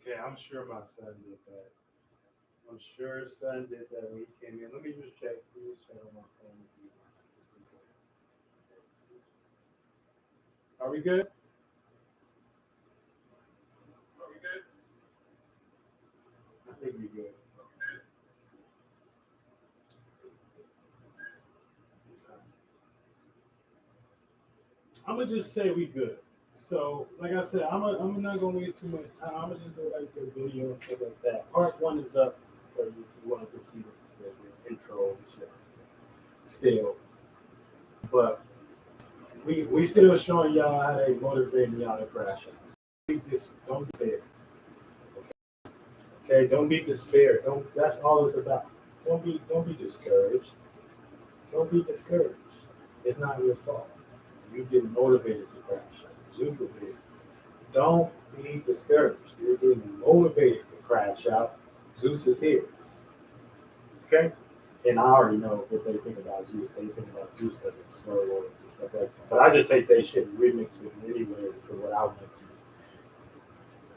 Okay, I'm sure my son did that. I'm sure son did that when he came in. Let me just check. Let me just check on my phone. Are we good? I think we're good. I'm gonna just say we good. So, like I said, I'm not gonna waste too much time. I'm gonna just go right to the video and stuff like that. Part one is up for you if you wanted to see the intro and shit still. But we still showing y'all how they motivating y'all to crash out. So just don't be there. Okay, don't be despaired. Don't. That's all it's about. Don't be discouraged. Don't be discouraged. It's not your fault. You get motivated to crash out. Zeus is here. Don't be discouraged. You're getting motivated to crash out. Zeus is here. Okay? And I already know what they think about Zeus. They think about Zeus as a slow or stuff like that. But I just think they should remix it anyway to what I want to.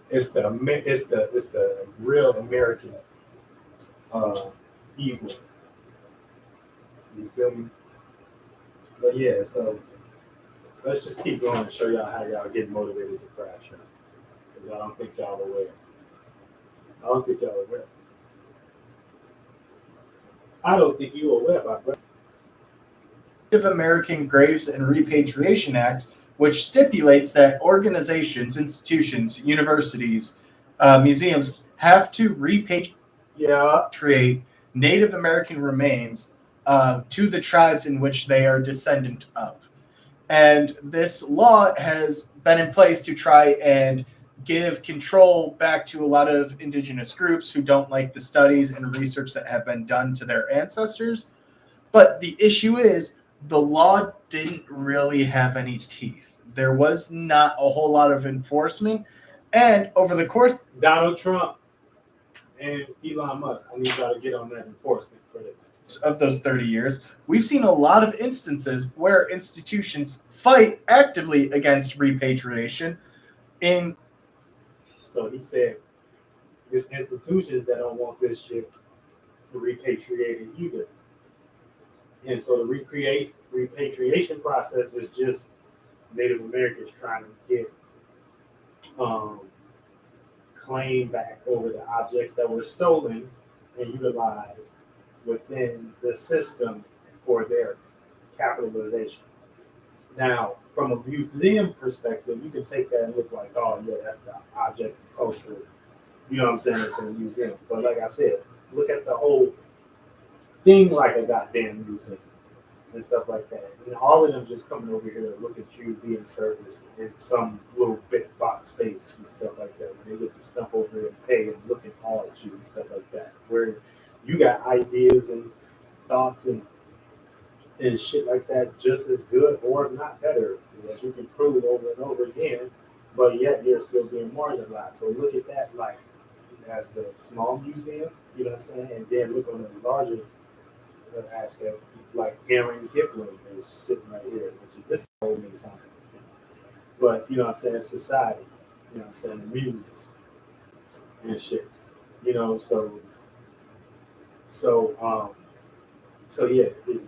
It's the real American evil. You feel me? But yeah, so let's just keep going and show y'all how y'all get motivated to crash out. Because I don't think y'all aware. I don't think y'all aware. I don't think you aware, my brother. Native American Graves and Repatriation Act, which stipulates that organizations, institutions, universities, museums have to repatriate Native American remains to the tribes in which they are descendant of. And this law has been in place to try and give control back to a lot of indigenous groups who don't like the studies and research that have been done to their ancestors. But the issue is the law didn't really have any teeth. There was not a whole lot of enforcement. And over the course Donald Trump and Elon Musk, I need y'all to get on that enforcement for this. Of those 30 years, we've seen a lot of instances where institutions fight actively against repatriation. So he said, it's institutions that don't want this shit repatriated either. And so the repatriation process is just Native Americans trying to get claim back over the objects that were stolen and utilized within the system for their capitalization. Now, from a museum perspective, you can take that and look like, oh yeah, that's the objects of culture. You know what I'm saying? It's in a museum. But like I said, look at the whole thing like a goddamn museum and stuff like that. And all of them just coming over here to look at you being serviced in some little bit box space and stuff like that. When they look at stuff over here and pay and look at all at you and stuff like that. Where you got ideas and thoughts and shit like that just as good or not better that you can prove over and over again, but yet you're still being marginalized. So look at that like as the small museum, you know what I'm saying? And then look on the larger aspect, like Aaron Kipling is sitting right here, which is this whole me something. But you know what I'm saying, society, you know what I'm saying, the muses and shit. You know, so yeah, it's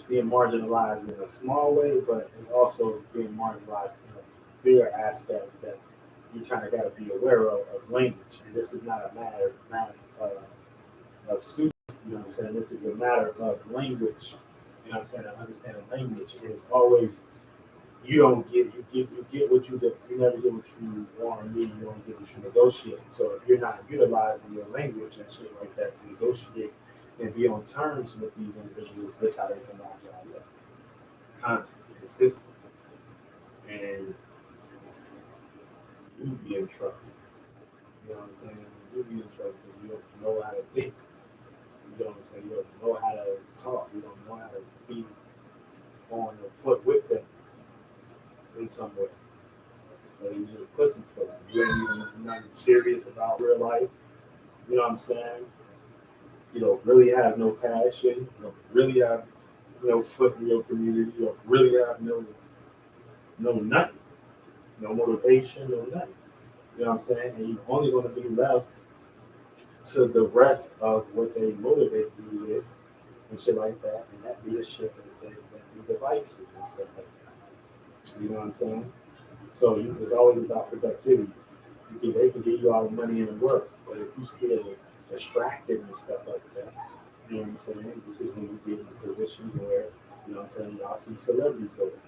being marginalized in a small way, but it's also being marginalized in a bigger aspect that you kind of got to be aware of language. And this is not a matter of students, you know what I'm saying? This is a matter of language, you know what I'm saying? I understand language. And it's always, you get what you get, you never get what you want or need, you don't get what you negotiate. So if you're not utilizing your language and shit like that to negotiate and be on terms with these individuals, that's how they can knock y'all up. Constantly, consistent. And you be in trouble. You know what I'm saying? You be in trouble because you don't know how to think. You know what I'm saying? You don't know how to talk. You don't know how to be on the foot with them in some way. So you just pussyfoot. You ain't even nothing serious about real life. You know what I'm saying? You don't really have no passion. You don't really have no foot in your community. You don't really have no nothing. No motivation, no nothing. You know what I'm saying? And you're only going to be left to the rest of what they motivate you with and shit like that. And that be the shit that be devices and stuff like that. You know what I'm saying? So it's always about productivity. They can give you all the money in the world, but if you still distracted and stuff like that, you know what I'm saying? This is when you get in a position where, you know what I'm saying, y'all see celebrities go down.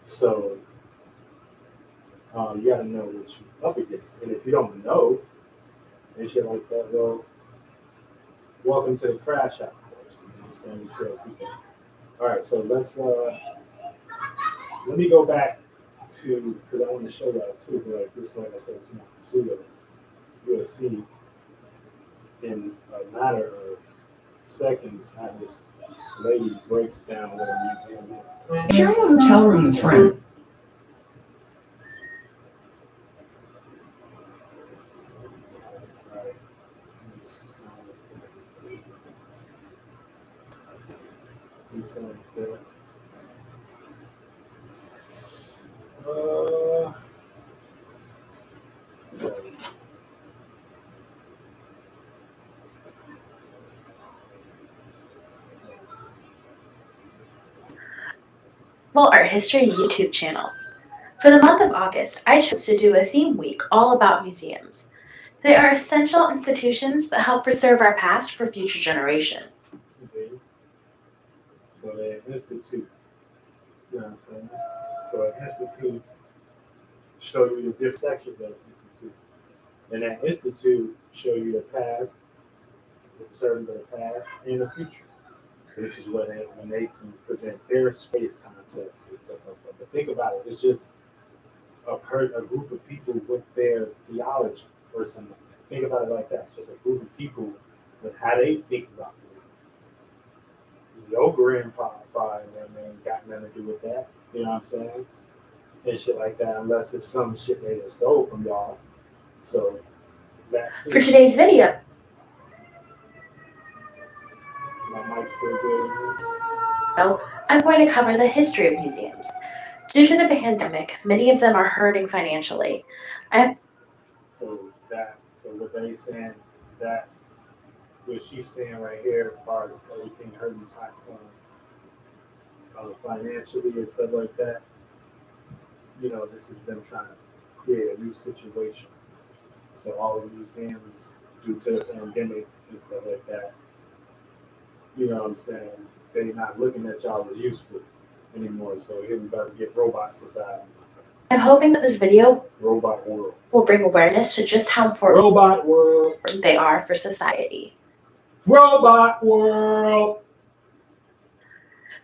So you got to know what you're up against. And if you don't know and shit like that, well, welcome to the crash out course. You know what I'm saying? All right, so let me go back to, because I want to show y'all too, like this, like I said, it's not pseudo. You'll see in a matter of seconds how this lady breaks down what a museum is. Sharing a hotel room with friends. Right. These sounds good. Right. Art History YouTube channel. For the month of August, I chose to do a theme week all about museums. They are essential institutions that help preserve our past for future generations. So they institute, you know what I'm saying? So an institute show you the different sections of the institute. And that institute show you the past, the concerns of the past, and the future. So this is when they can present their space concepts and stuff like that. But think about it, it's just a group of people with their theology or something. Think about it like that. It's just a group of people with how they think about the world. Your grandfather and them ain't got nothing to do with that. You know what I'm saying? And shit like that, unless it's some shit they just stole from y'all. So that too. For today's video, My mic's still good. I'm going to cover the history of museums. Due to the pandemic, many of them are hurting financially. So what they saying, that what she's saying right here, as far as everything hurting financially and stuff like that, you know, this is them trying to create a new situation. So all the museums, due to the pandemic and stuff like that, you know what I'm saying, they're not looking at y'all as useful anymore. So here we got to get robot society. I'm hoping that this video Robot world will bring awareness to just how important robot world they are for society. Robot world.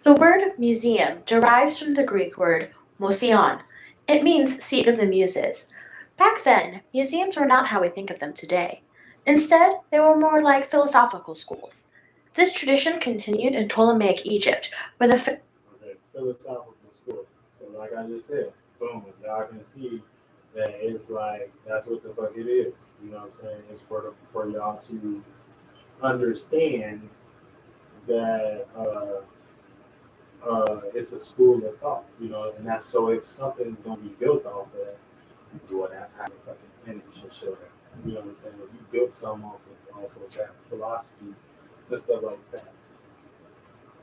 The word museum derives from the Greek word mosion. It means seat of the muses. Back then, museums were not how we think of them today. Instead, they were more like philosophical schools. This tradition continued in Ptolemaic Egypt, where the Philosophical school. So like I just said, boom, y'all can see that it's like that's what the fuck it is. You know what I'm saying? It's for y'all to understand that it's a school of thought, you know, and that's so if something's gonna be built off of that, well, that's how the fucking finish should show that. You know what I'm saying? If you built something off of that philosophy and stuff like that.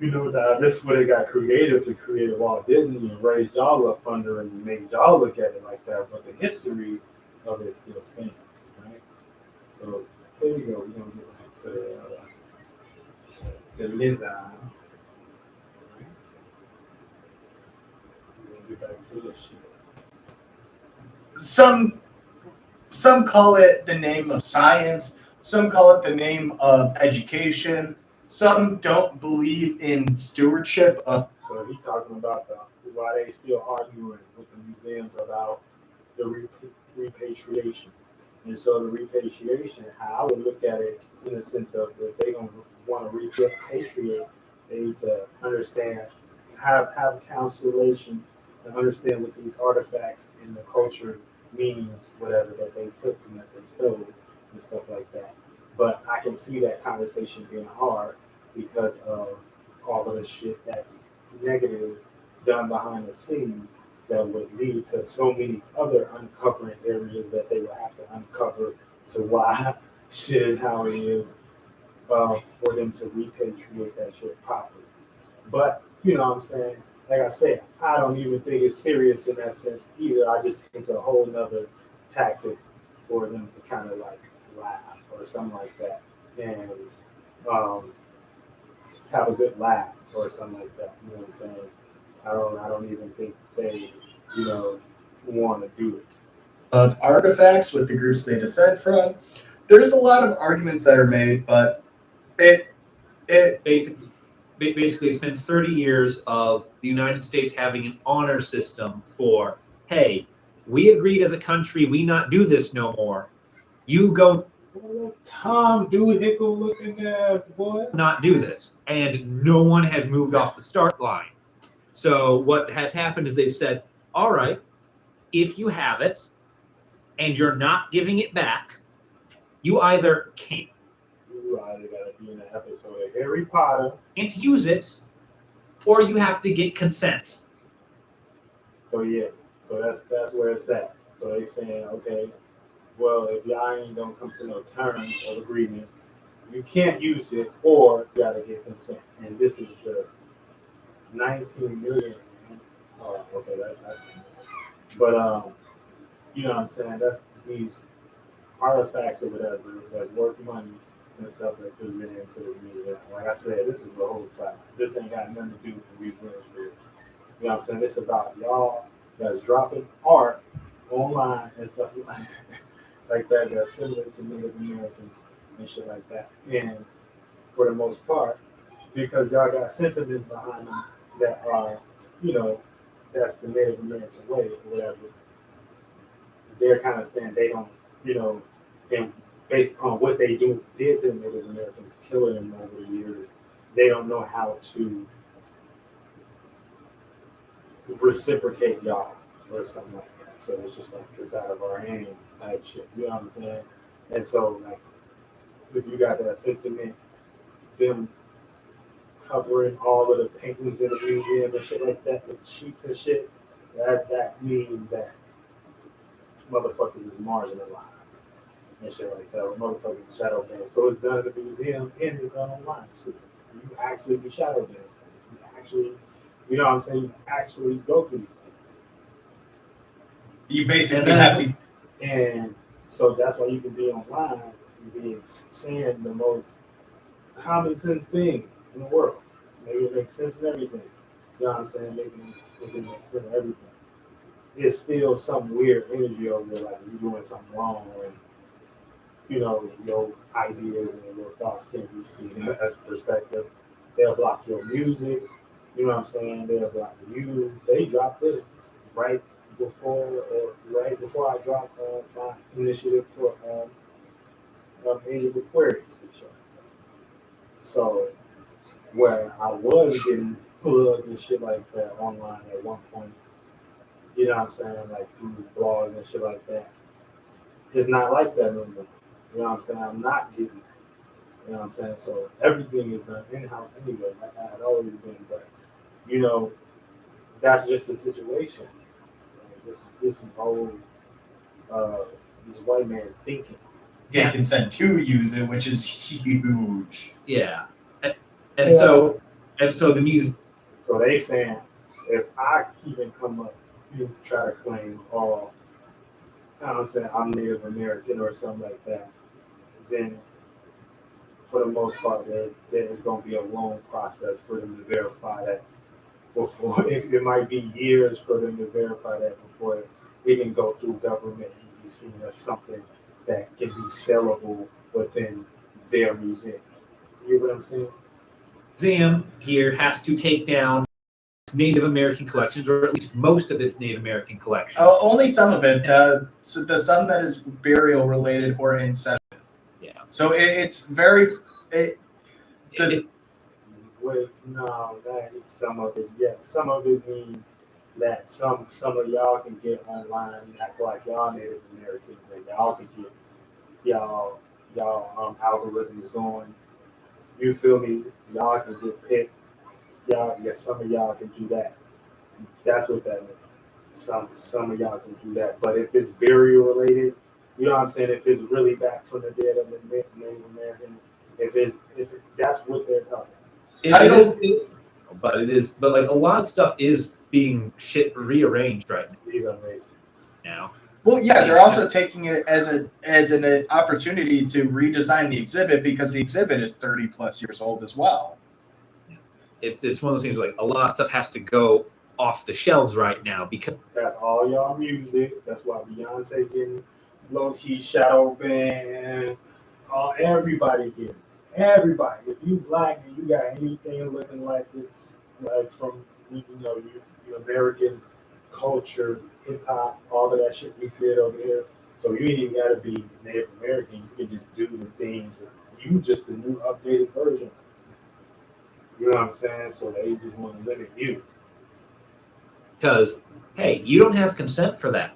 You know, this is where they got creative to create Walt Disney and raise y'all up under and make y'all look at it like that, but the history of it still stands, right? So here we go. We're gonna get back to the Lizard. We're gonna get back to this shit. Some call it the name of science. Some call it the name of education. Some don't believe in stewardship. So he talking about why they still arguing with the museums about the repatriation. And so the repatriation, how I would look at it in the sense of if they're going to want to repatriate, they need to understand, have constellation, and understand what these artifacts in the culture means, whatever that they took and that they stole and stuff like that. But I can see that conversation being hard because of all of the shit that's negative done behind the scenes that would lead to so many other uncovering areas that they would have to uncover to why shit is how it is, for them to repatriate that shit properly. But you know what I'm saying? Like I said, I don't even think it's serious in that sense either. I just think it's a whole nother tactic for them to kind of like laugh or something like that, and um, have a good laugh or something like that. You know what I'm saying? I don't even think they, you know, want to do it. Of artifacts with the groups they descend from. There's a lot of arguments that are made, but it Basically, it's been 30 years of the United States having an honor system for, hey, we agreed as a country we not do this no more. You go Tom Doolittle looking ass boy. not do this. And no one has moved off the start line. So what has happened is they've said, all right, if you have it and you're not giving it back, you either can't You either gotta be in an episode of Harry Potter. use it or you have to get consent. So yeah, so that's where it's at. So they saying, okay, well if y'all ain't gonna come to no terms of agreement, you can't use it or you gotta get consent. And this is the 19 million. Oh, okay, that's but you know what I'm saying? That's these artifacts or whatever that's worth money and stuff that goes into the museum. Like I said, this is the whole side. This ain't got nothing to do with the museums really. You know what I'm saying? It's about y'all that's dropping art online and stuff like that that's similar to Native Americans and shit like that. And for the most part, because y'all got sentiments behind them that are, you know, that's the Native American way or whatever, they're kind of saying they don't, you know, and based on what they did to the Native Americans, killing them over the years, they don't know how to reciprocate y'all or something like that. So it's just like it's out of our hands type shit. You know what I'm saying? And so like if you got that sentiment, them covering all of the paintings in the museum and shit like that with sheets and shit, that means that motherfuckers is marginalized and shit like that. Or motherfuckers is shadow banned. So it's done at the museum and it's done online too. You actually be shadow banned. You actually, you know what I'm saying? You actually go through these things. you basically have to. And so that's why you can be online and be saying the most common sense thing in the world. Maybe it makes sense in everything. You know what I'm saying? Making it make sense in everything. It's still some weird energy over there, like you're doing something wrong, and you know your ideas and your thoughts can't be seen as perspective. They'll block your music. You know what I'm saying? They'll block you. They dropped this right before I dropped my initiative for Age of Aquarius and shit. So where I was getting plugged and shit like that online at one point, you know what I'm saying, like through blogs and shit like that. It's not like that no more. You know what I'm saying? I'm not getting it. You know what I'm saying? So everything is done in-house anyway. That's how it always been. But you know, that's just the situation. Like, this whole this white man thinking. Get consent to use it, which is huge. Yeah. And so the music. So they saying if I even come up and try to claim, oh, I'm saying I'm Native American or something like that, then for the most part, there is going to be a long process for them to verify that before. It might be years for them to verify that before it can go through government and be seen as something that can be sellable within their museum. You know what I'm saying? Museum here has to take down Native American collections, or at least most of its Native American collections. Only some of it. So the some that is burial related or ancestral. Yeah. So it's very. Wait, no, that is some of it. Yeah, some of it means that some of y'all can get online and act like y'all Native Americans and y'all can get y'all algorithms going. You feel me? Y'all can get picked. Y'all, yeah, some of y'all can do that. That's what that means. some of y'all can do that. But if it's burial related, you know what I'm saying? If it's really back from the dead of the Native Americans, if that's what they're talking about. But like a lot of stuff is being rearranged right These are racist. now. Well, yeah, they're also taking it as an opportunity to redesign the exhibit because the exhibit is 30 plus years old as well. It's one of those things like a lot of stuff has to go off the shelves right now because That's all y'all music. That's why Beyonce getting low key shadow band. Everybody getting everybody. If you black and you got anything looking like it's like from your American culture, hip hop, all of that shit we did over here. So you ain't even gotta be Native American. You can just do the things. You just the new updated version. You know what I'm saying? So they just want to limit you. because hey, you don't have consent for that.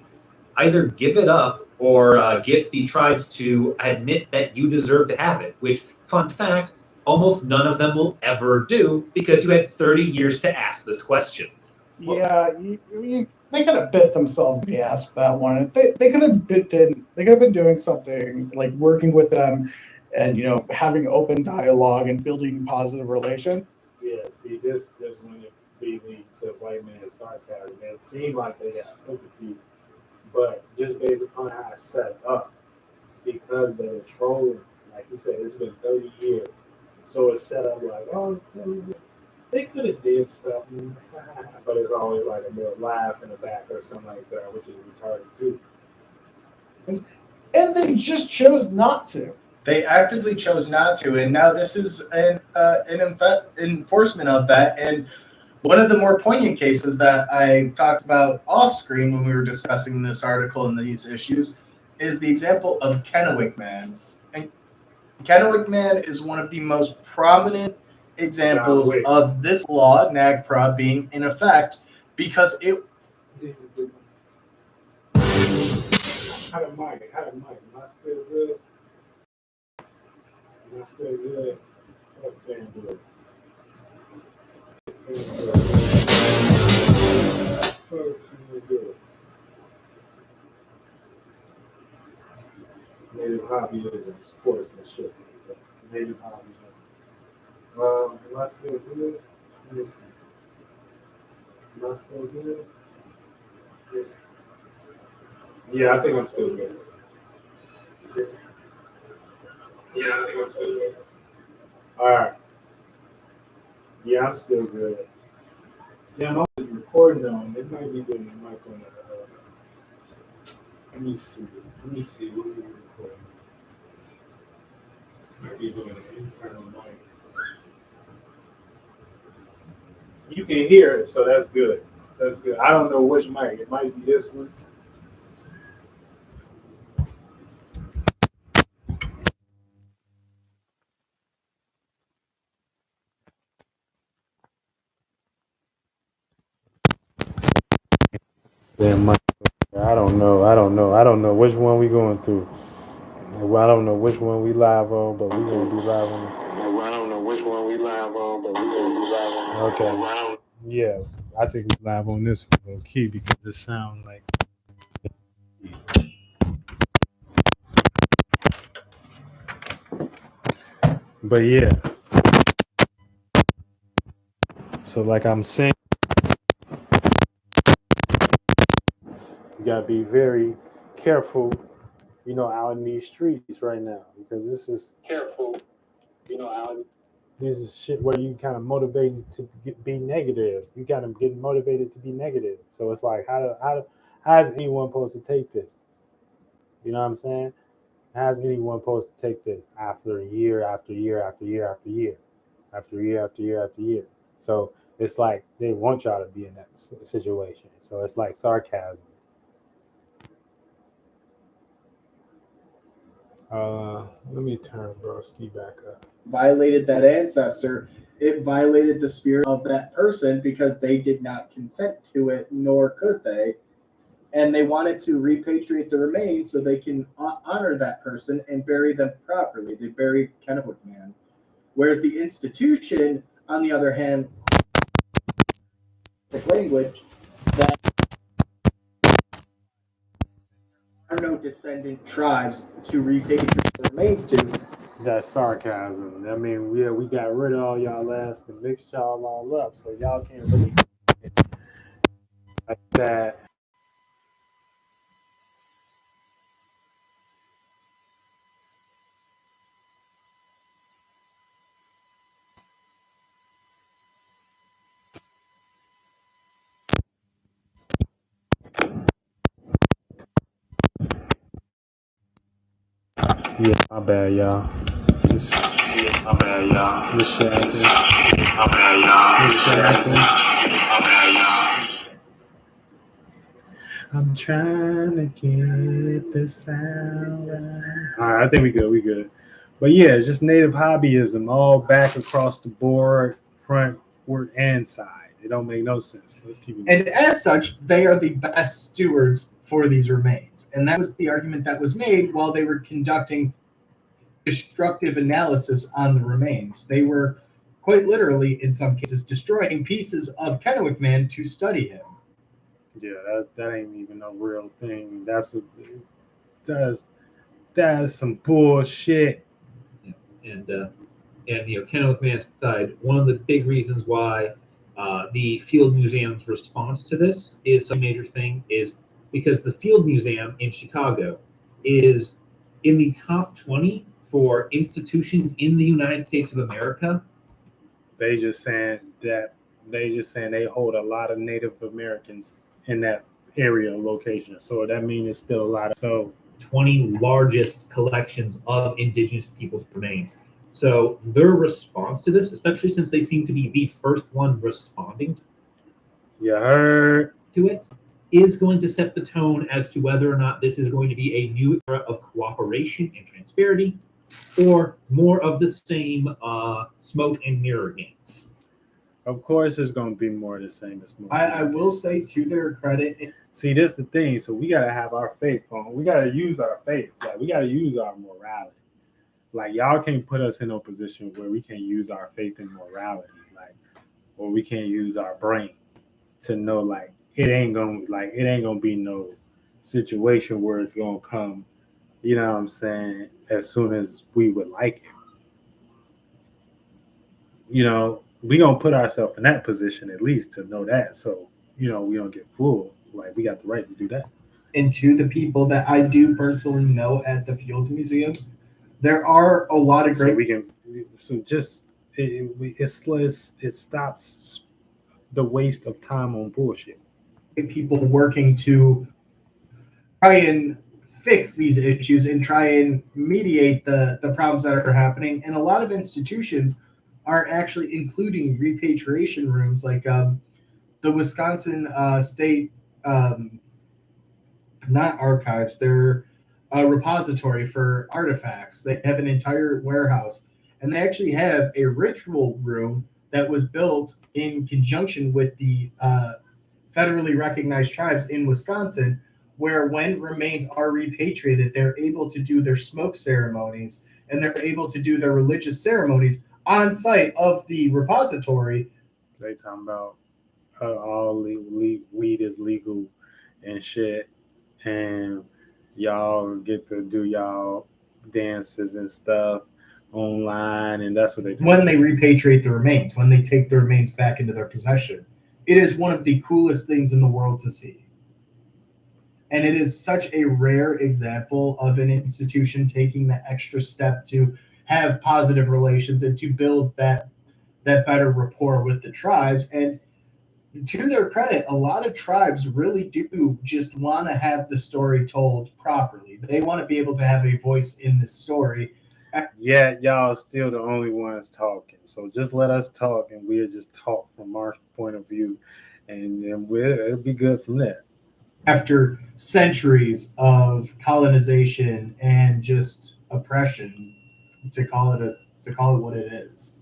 Either give it up or get the tribes to admit that you deserve to have it. Which, fun fact, almost none of them will ever do because you had 30 years to ask this question. Yeah, they could have bit themselves in the ass with that one. They could have been doing something like working with them, and having open dialogue and building positive relation. Yeah, see, this when it leads to white man sarcasm. It seemed like they got sympathy, but just based upon how it's set up, because they're trolling, like you said, it's been 30 years. So it's set up like, oh, they could have did something, but it's always like a little laugh in the back or something like that, which is retarded too. And they just chose not to. They actively chose not to, and now this is an enforcement of that. And one of the more poignant cases that I talked about off screen when we were discussing this article and these issues is the example of Kennewick Man. And Kennewick Man is one of the most prominent examples of this law, NAGPRA, being in effect because it. How the mic? Am I still good? Am I still good? Fuck FanDuel. Native hobbyism, sports and shit. Native hobbyism. Am I still good? Let me see. Am I still good? Yes. Yeah, I think I'm still good. Yes. Yeah, I think I'm still good. All right. Yeah, I'm still good. Yeah, I'm always recording on. It might be doing the mic on let me see. What are we recording? Might be doing an internal mic. You can hear it, so that's good. That's good. I don't know which mic. It might be this one. Then mic. I don't know which one we going through. I don't know which one we live on, but we gonna be live on. I don't know which one we live on, but we gonna be live on. Okay. Yeah, I think we live on this one, key, because it sound like. But yeah. So like I'm saying, you gotta be very careful, out in these streets right now, because this is careful, out. This is shit where you kind of motivated to be negative. You kind of get motivated to be negative. So it's like, how is anyone supposed to take this? You know what I'm saying? How is anyone supposed to take this after year after year after year after year, after year after year after year? So it's like they want y'all to be in that situation. So it's like sarcasm. Let me turn Broski back up. Violated that ancestor, it violated the spirit of that person because they did not consent to it, nor could they. And they wanted to repatriate the remains so they can honor that person and bury them properly. They buried Kennewick Man. Whereas the institution, on the other hand, language that no descendant tribes to repatriate the remains to. That's sarcasm. I mean, we got rid of all y'all last and mixed y'all all up, so y'all can't really like that. Yeah, my bad, y'all. My bad, y'all. My bad, y'all. I'm trying to get the sound. All right, I think we good. We good. But yeah, it's just native hobbyism all back across the board, front, forward, and side. It don't make no sense. Let's keep it going. And as such, they are the best stewards for these remains. And that was the argument that was made while they were conducting destructive analysis on the remains. They were quite literally, in some cases, destroying pieces of Kennewick Man to study him. Yeah, that ain't even a real thing. That's some bullshit. And Kennewick Man's side, one of the big reasons why the Field Museum's response to this is a major thing is because the Field Museum in Chicago is in the top 20 for institutions in the United States of America. They just saying they hold a lot of Native Americans in that area location. So that means it's still a lot of 20 largest collections of indigenous people's remains. So their response to this, especially since they seem to be the first one responding to it, is going to set the tone as to whether or not this is going to be a new era of cooperation and transparency, or more of the same smoke and mirror games. Of course, it's going to be more of the same as smoke. I will say, to their credit, see, this is the thing. So we got to have our faith on. We got to use our faith. Like, we got to use our morality. Like, y'all can't put us in a position where we can't use our faith and morality, like, or we can't use our brain to know, like, it ain't gonna be no situation where it's gonna come, you know what I'm saying, as soon as we would like it. You know, we gonna put ourselves in that position at least to know that, so we don't get fooled. Like, we got the right to do that. And to the people that I do personally know at the Field Museum, there are a lot of great. It stops the waste of time on bullshit. People working to try and fix these issues and try and mediate the problems that are happening. And a lot of institutions are actually including repatriation rooms, like the Wisconsin State, not archives, they're a repository for artifacts. They have an entire warehouse, and they actually have a ritual room that was built in conjunction with the federally recognized tribes in Wisconsin, where when remains are repatriated, they're able to do their smoke ceremonies and they're able to do their religious ceremonies on site of the repository. They talking about all weed is legal and shit, and y'all get to do y'all dances and stuff online, and that's what they when they repatriate the remains, when they take the remains back into their possession. It is one of the coolest things in the world to see. And it is such a rare example of an institution taking the extra step to have positive relations and to build that better rapport with the tribes. And to their credit, a lot of tribes really do just want to have the story told properly. They want to be able to have a voice in the story. Yeah, y'all are still the only ones talking. So just let us talk, and we'll just talk from our point of view, and then it'll be good from there. After centuries of colonization and just oppression, to call it what it is.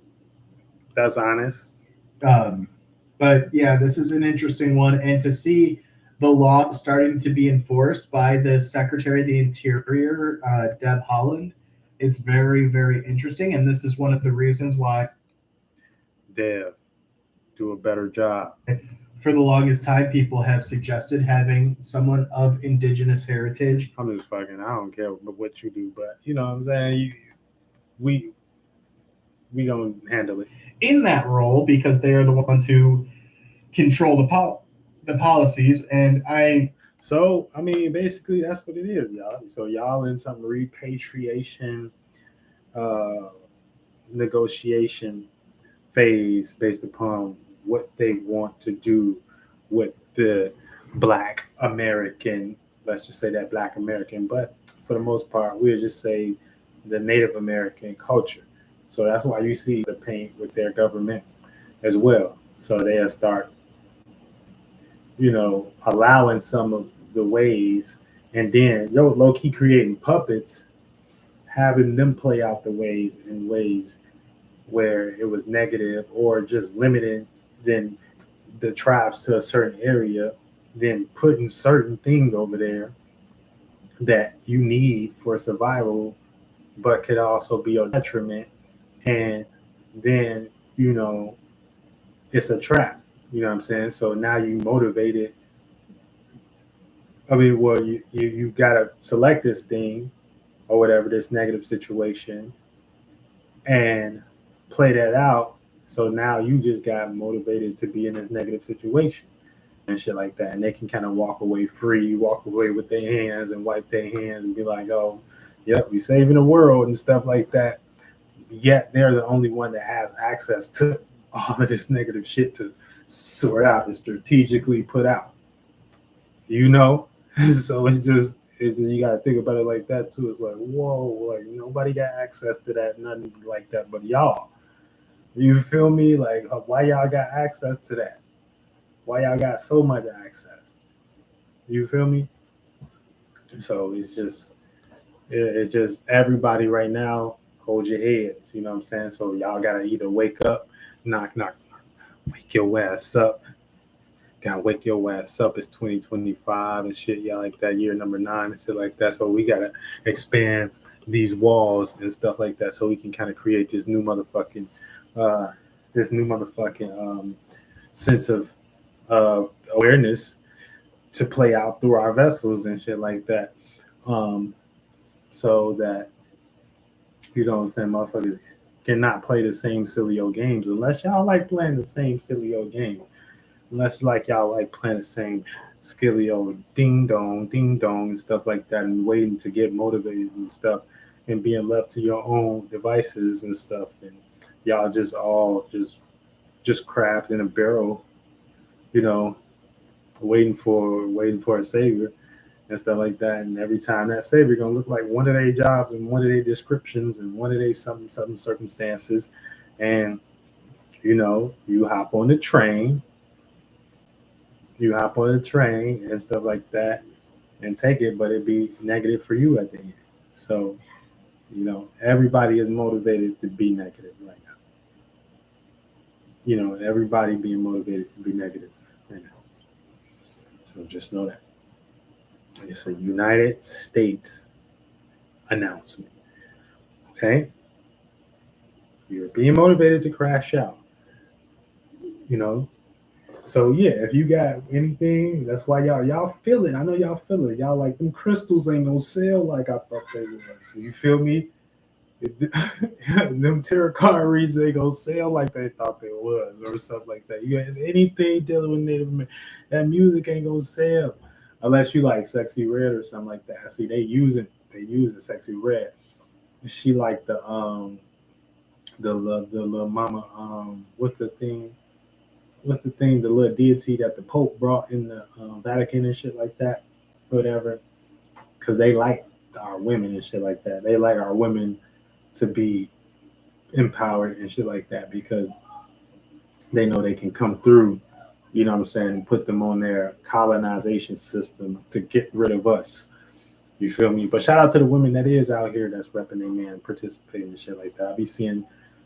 That's honest. But yeah, this is an interesting one, and to see the law starting to be enforced by the Secretary of the Interior, Deb Haaland, it's very, very interesting, and this is one of the reasons why Deb, do a better job. for the longest time, people have suggested having someone of indigenous heritage. I'm just fucking. I don't care what you do, but you know what I'm saying. We gonna handle it. In that role because they are the ones who control the policies. And So I mean, basically, that's what it is, y'all. So y'all in some repatriation negotiation phase based upon what they want to do with the Black American. Let's just say that Black American, but for the most part, we'll just say the Native American culture. So that's why you see the paint with their government as well. So they'll start, allowing some of the ways, and then low key creating puppets, having them play out the ways in ways where it was negative or just limiting then the tribes to a certain area, then putting certain things over there that you need for survival, but could also be a detriment. And then, it's a trap. You know what I'm saying? So now you motivated. I mean, well, you gotta select this thing or whatever, this negative situation, and play that out. So now you just got motivated to be in this negative situation and shit like that. And they can kind of walk away free, walk away with their hands and wipe their hands and be like, oh, yep, we saving the world and stuff like that. Yet they're the only one that has access to all of this negative shit to sort out and strategically put out. So it's just you gotta think about it like that too. It's like, whoa, like nobody got access to that, nothing like that, but y'all. You feel me? Like, why y'all got access to that? Why y'all got so much access? You feel me? So it's just everybody right now, hold your heads. You know what I'm saying? So y'all gotta either wake up, knock, wake your ass up. Gotta wake your ass up. It's 2025 and shit, y'all, like that, year number 9 and shit like that. So we gotta expand these walls and stuff like that so we can kind of create this new motherfucking sense of awareness to play out through our vessels and shit like that. So that, you know what I'm saying, motherfuckers cannot play the same silly old games unless y'all like playing the same silly old game. Unless like y'all like playing the same skilly old ding dong and stuff like that, and waiting to get motivated and stuff, and being left to your own devices and stuff, and y'all just all just crabs in a barrel, waiting for a savior and stuff like that. And every time that savior gonna look like one of their jobs and one of their descriptions and one of their something circumstances, and you hop on the train. You hop on a train and stuff like that and take it, but it'd be negative for you at the end. So, everybody is motivated to be negative right now. Everybody being motivated to be negative right now. So just know that. It's a United States announcement. Okay? You're being motivated to crash out. So yeah, if you got anything, that's why y'all feel it. I know y'all feel it. Y'all like them crystals ain't gonna sell like I thought they was. You feel me? Them tarot card reads ain't gonna sell like they thought they was, or something like that. You got anything dealing with Native American, that music ain't gonna sell unless you like Sexy Red or something like that. See, they use the Sexy Red. She like the little mama. What's the thing, the little deity that the Pope brought in the Vatican and shit like that, whatever, because they like our women and shit like that. They like our women to be empowered and shit like that because they know they can come through, you know what I'm saying, and put them on their colonization system to get rid of us. You feel me? But shout out to the women that is out here that's repping their man, participating and shit like that. I be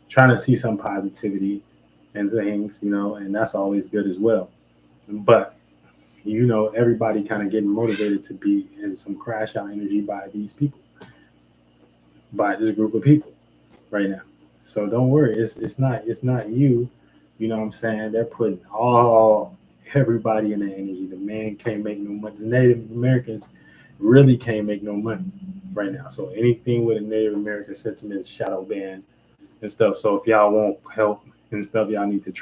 trying to see some positivity and things, and that's always good as well. But everybody kind of getting motivated to be in some crash out energy by these people, by this group of people right now. So don't worry, it's not you. You know what I'm saying? They're putting all everybody in the energy. The man can't make no money. The Native Americans really can't make no money right now. So anything with a Native American sentiment is shadow banned and stuff. So if y'all want help and stuff, y'all need to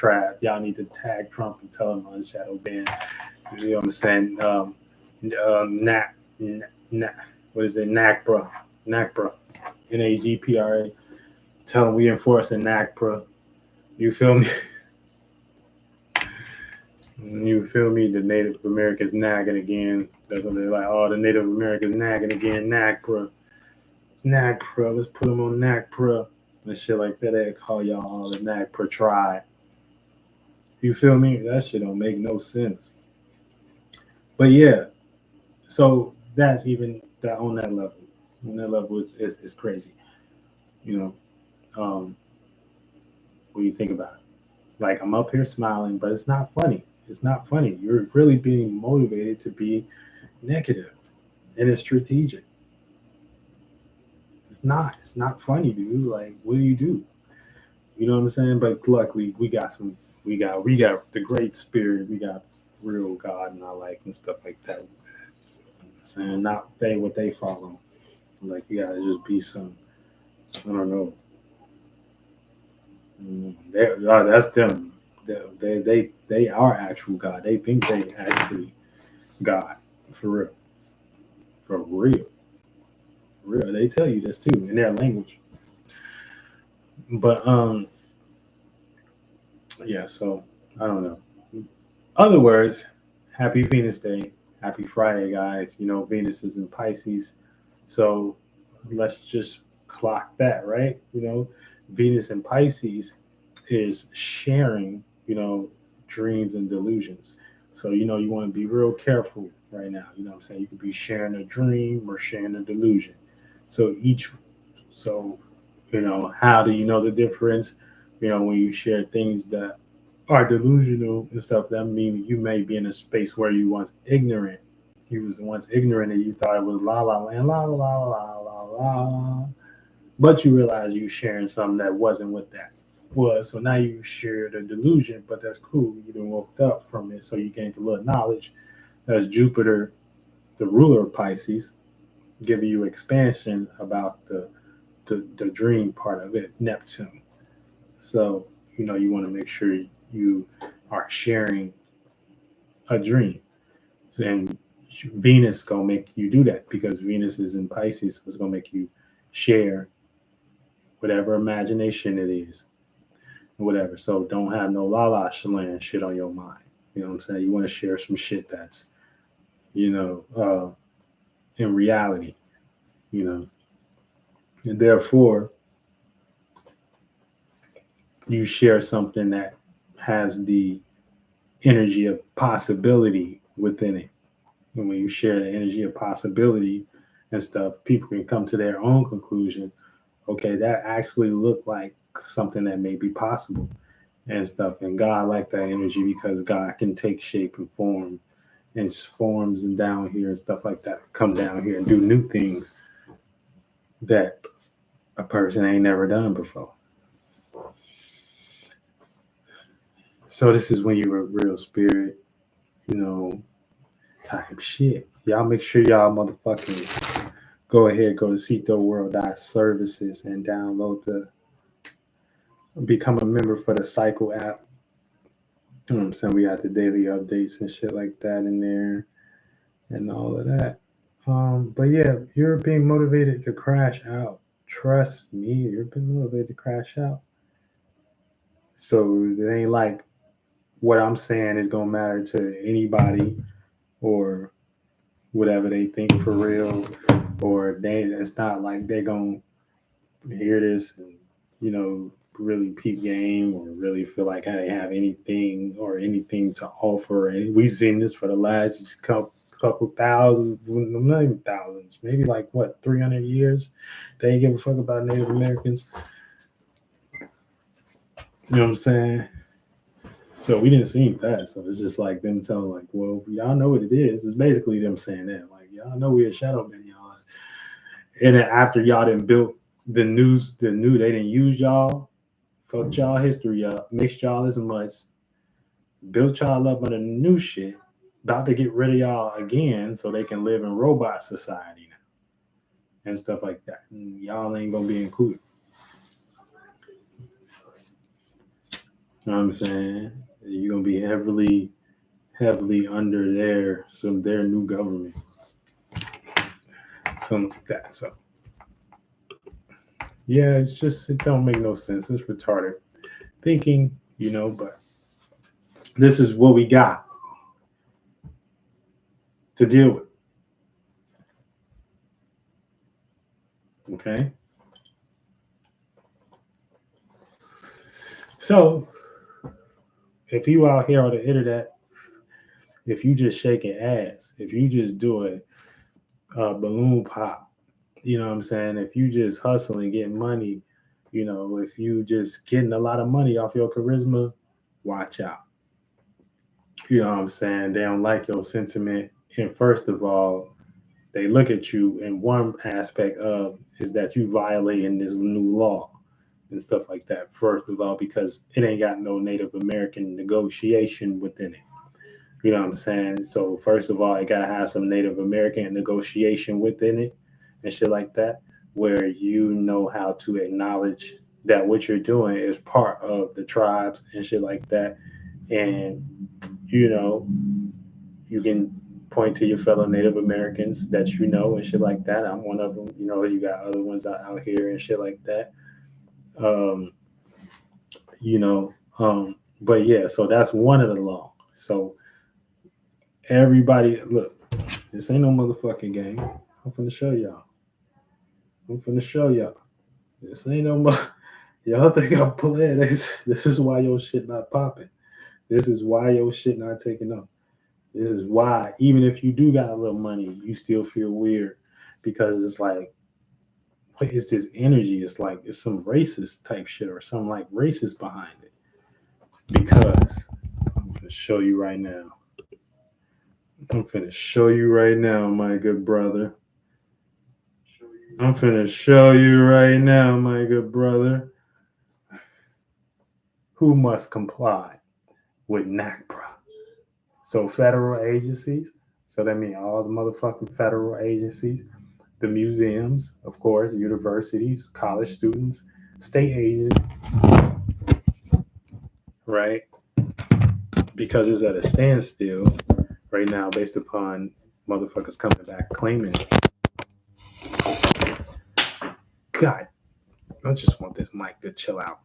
tag Trump and tell him on shadow ban. You know what I'm saying? What is it? NAGPRA, NAGPRA. Tell them we enforcing NAGPRA. You feel me? You feel me? The Native Americans nagging again. That's what they're like. Oh, the Native Americans nagging again. NAGPRA. Let's put them on NAGPRA and shit like that. They call y'all all the NAGPRA tribe. You feel me? That shit don't make no sense. But yeah, so that's even that on that level. On that level, it's crazy. You know, when you think about it. Like, I'm up here smiling, but it's not funny. It's not funny. You're really being motivated to be negative, and it's strategic. It's not funny, dude. Like, what do? You know what I'm saying? But luckily, we got the great spirit. We got real God in our life and stuff like that. Saying not what they follow. Like, you gotta just be some, I don't know. That's them. They are actual God. They think they actually God for real. For real. They tell you this too in their language. But yeah, so I don't know. Other words, happy Venus Day. Happy Friday, guys. You know, Venus is in Pisces. So let's just clock that, right? You know, Venus in Pisces is sharing, dreams and delusions. So, you want to be real careful right now. You know what I'm saying? You could be sharing a dream or sharing a delusion. So how do you know the difference? When you share things that are delusional and stuff, that means you may be in a space where you once ignorant. You was once ignorant and you thought it was la la land, la la la la la la. But you realize you sharing something that wasn't what that was. So now you shared a delusion, but that's cool. You done woke up from it, so you gained a little knowledge. That's Jupiter, the ruler of Pisces, giving you expansion about the dream part of it, Neptune. So, you want to make sure you are sharing a dream. And Venus gonna make you do that because Venus is in Pisces, so it's gonna make you share whatever imagination it is, whatever. So don't have no la la shalan shit on your mind. You know what I'm saying? You want to share some shit that's, in reality, and therefore you share something that has the energy of possibility within it. And when you share the energy of possibility and stuff, people can come to their own conclusion. Okay, that actually looked like something that may be possible and stuff. And God like that energy because God can take shape and form and forms and down here and stuff like that. Come down here and do new things that a person ain't never done before. So this is when you're a real spirit, type shit. Y'all make sure y'all motherfucking go ahead, go to CitoWorld.services and download become a member for the Cycle app. You know what I'm saying? We got the daily updates and shit like that in there and all of that. But yeah, you're being motivated to crash out. Trust me, you're being motivated to crash out. So it ain't like what I'm saying is gonna matter to anybody or whatever they think for real, or it's not like they're gonna hear this and really peep game or really feel like they have anything to offer. And we've seen this for the last couple thousand, not even thousands, maybe like 300 years. They ain't give a fuck about Native Americans. You know what I'm saying? So we didn't see that. So it's just like them telling, like, well, y'all know what it is. It's basically them saying that, like, y'all know we're a shadow man, y'all. And then after y'all done built the new, they didn't use y'all, fucked y'all history up, mixed y'all as much, built y'all up under the new shit, about to get rid of y'all again so they can live in robot society now and stuff like that. And y'all ain't gonna be included. You know what I'm saying? You're gonna be heavily under their new government. Something like that. So yeah, it don't make no sense. It's retarded thinking, but this is what we got to deal with. Okay. So if you out here on the internet, if you just shaking ass, if you just doing balloon pop, you know what I'm saying? If you just hustling, getting money, if you just getting a lot of money off your charisma, watch out. You know what I'm saying? They don't like your sentiment. And first of all, they look at you, and one aspect of is that you violating this new law and stuff like that. First of all, because it ain't got no Native American negotiation within it. You know what I'm saying? So first of all, it gotta have some Native American negotiation within it and shit like that, where you know how to acknowledge that what you're doing is part of the tribes and shit like that. And you can point to your fellow Native Americans that and shit like that. I'm one of them. You got other ones out here and shit like that. But yeah, so that's one of the law. So everybody, look, this ain't no motherfucking game. I'm finna show y'all. This ain't no y'all think I'm playing. This is why your shit not popping. This is why your shit not taking off. This is why, even if you do got a little money, you still feel weird because it's like, what is this energy? It's like it's some racist type shit or some like racist behind it. Because I'm gonna show you right now. My good brother. I'm finna show you right now, my good brother, who must comply with NACPRA. So federal agencies, so that means all the motherfucking federal agencies, the museums, of course, universities, college students, state agents, right? Because it's at a standstill right now based upon motherfuckers coming back claiming it. God, I just want this mic to chill out.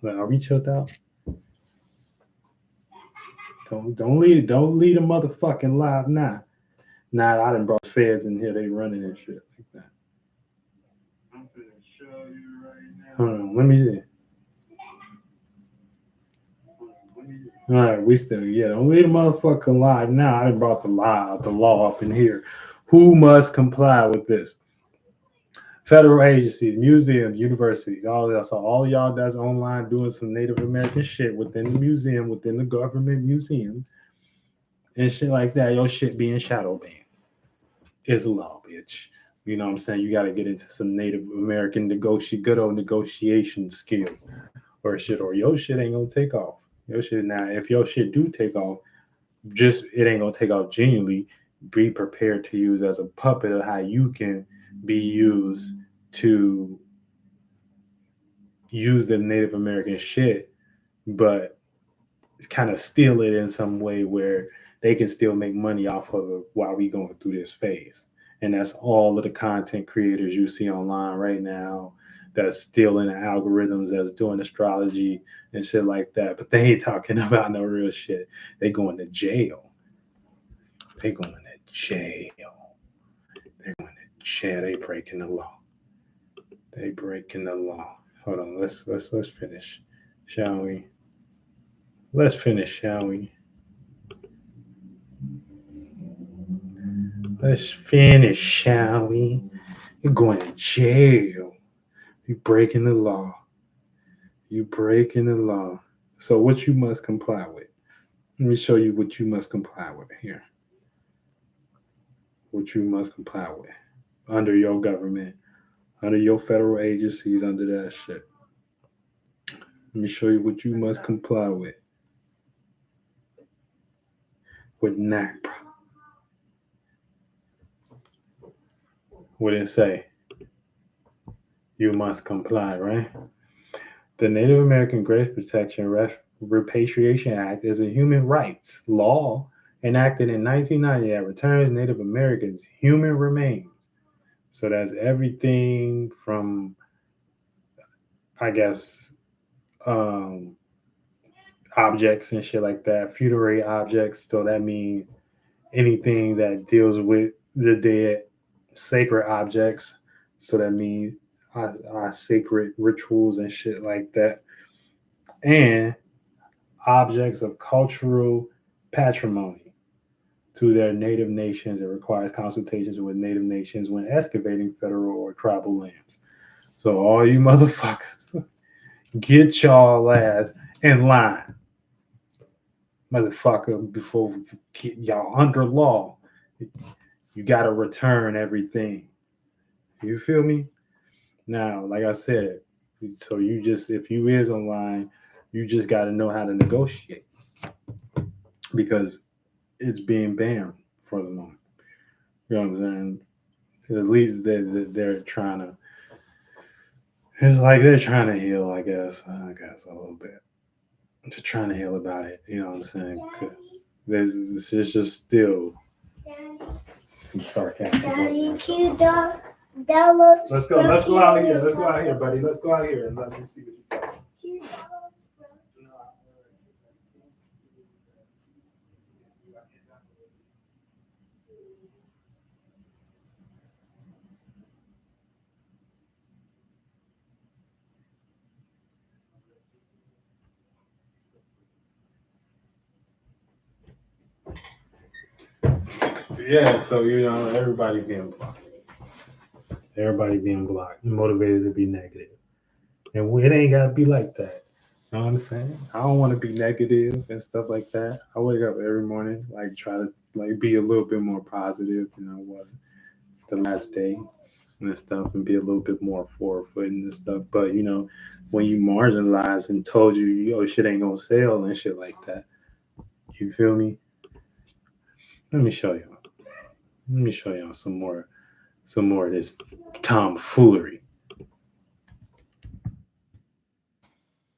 Are we chilled out? Don't leave the motherfucking live now. Nah, I done brought feds in here. They running and shit like that. I'm finna show you right now. Hold on, let me see. All right, we still, don't leave the motherfucking live now. I done brought the law up in here. Who must comply with this? Federal agencies, museums, universities, all that. So all y'all that's online doing some Native American shit within the museum, within the government museum, and shit like that, your shit being shadow banned. Is law, bitch. You know what I'm saying? You got to get into some Native American good old negotiation skills or shit, or your shit ain't gonna take off. Your shit now, if your shit do take off, it ain't gonna take off genuinely. Be prepared to use as a puppet of how you can be used to use the Native American shit, but kind of steal it in some way where they can still make money off of it while we going through this phase. And that's all of the content creators you see online right now that's stealing the algorithms, that's doing astrology and shit like that. But they ain't talking about no real shit. They going to jail. They breaking the law. Hold on, let's finish, shall we? Let's finish, shall we? You're going to jail. You're breaking the law. So what you must comply with. Let me show you what you must comply with here. What you must comply with. Under your government. Under your federal agencies, under that shit. Let me show you what you must comply with. with NACPRA. What did it say? You must comply, right? The Native American Graves Protection Repatriation Act is a human rights law enacted in 1990 that returns Native Americans human remains. So that's everything from, I guess, objects and shit like that, funerary objects. So that means anything that deals with the dead, sacred objects. So that means our sacred rituals and shit like that. And objects of cultural patrimony to their native nations. It requires consultations with native nations when excavating federal or tribal lands. So all you motherfuckers, get y'all ass in line. Motherfucker, before we get y'all under law, you gotta return everything. You feel me? Now, like I said, so you just, if you is online, you just gotta know how to negotiate because it's being banned for the moment. You know what I'm saying? At least they're trying to. It's like they're trying to heal, I guess a little bit. They're trying to heal about it. You know what I'm saying? There's just still some sarcasm. Daddy, can you download? Let's go out here. Let's go out here, buddy. Let's go out here and let me see what you got. Can you download? Yeah, so everybody being blocked. Everybody being blocked and motivated to be negative. And it ain't gotta be like that. You know what I'm saying? I don't want to be negative and stuff like that. I wake up every morning, try to be a little bit more positive, what the last day and stuff, and be a little bit more forward-footing and stuff. But when you marginalize and told you, shit ain't gonna sell and shit like that, you feel me? Let me show y'all. Let me show y'all some more of this tomfoolery.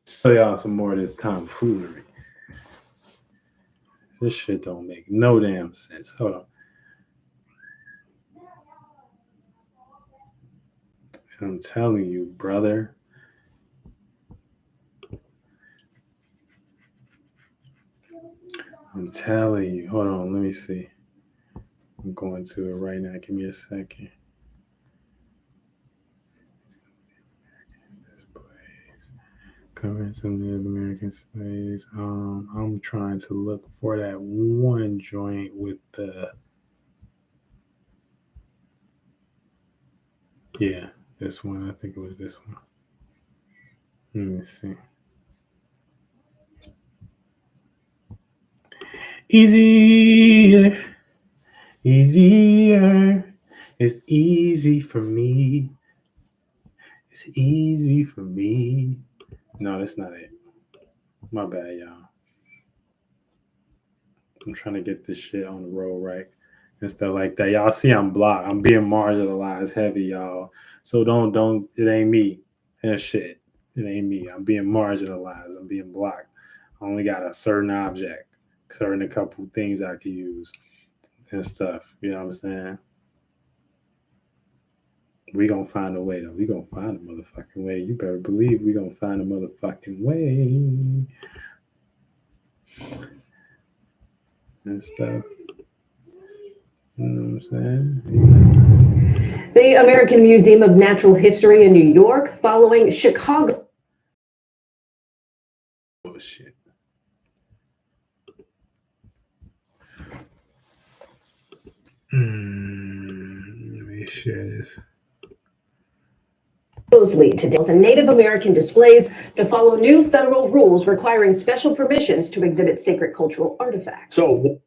Show y'all some more of this tomfoolery. This shit don't make no damn sense. Hold on. I'm telling you, brother. I'm telling you. Hold on, let me see. I'm going to it right now. Give me a second. Covering some Native American space. I'm trying to look for that one joint with the. Yeah, this one. I think it was this one. Let me see. Easier. It's easy for me. It's easy for me. No, that's not it. My bad, y'all. I'm trying to get this shit on the road right and stuff like that. Y'all see I'm blocked. I'm being marginalized heavy, y'all. So don't, it ain't me. That shit. It ain't me. I'm being marginalized. I'm being blocked. I only got a certain object, a couple things I can use and stuff. You know what I'm saying? We gonna find a way though. We gonna find a motherfucking way. You better believe we gonna find a motherfucking way and stuff. You know what I'm saying? The American Museum of Natural History in New York following Chicago. Oh shit. Let me share this. Those lead to deals and Native American displays to follow new federal rules requiring special permissions to exhibit sacred cultural artifacts. So,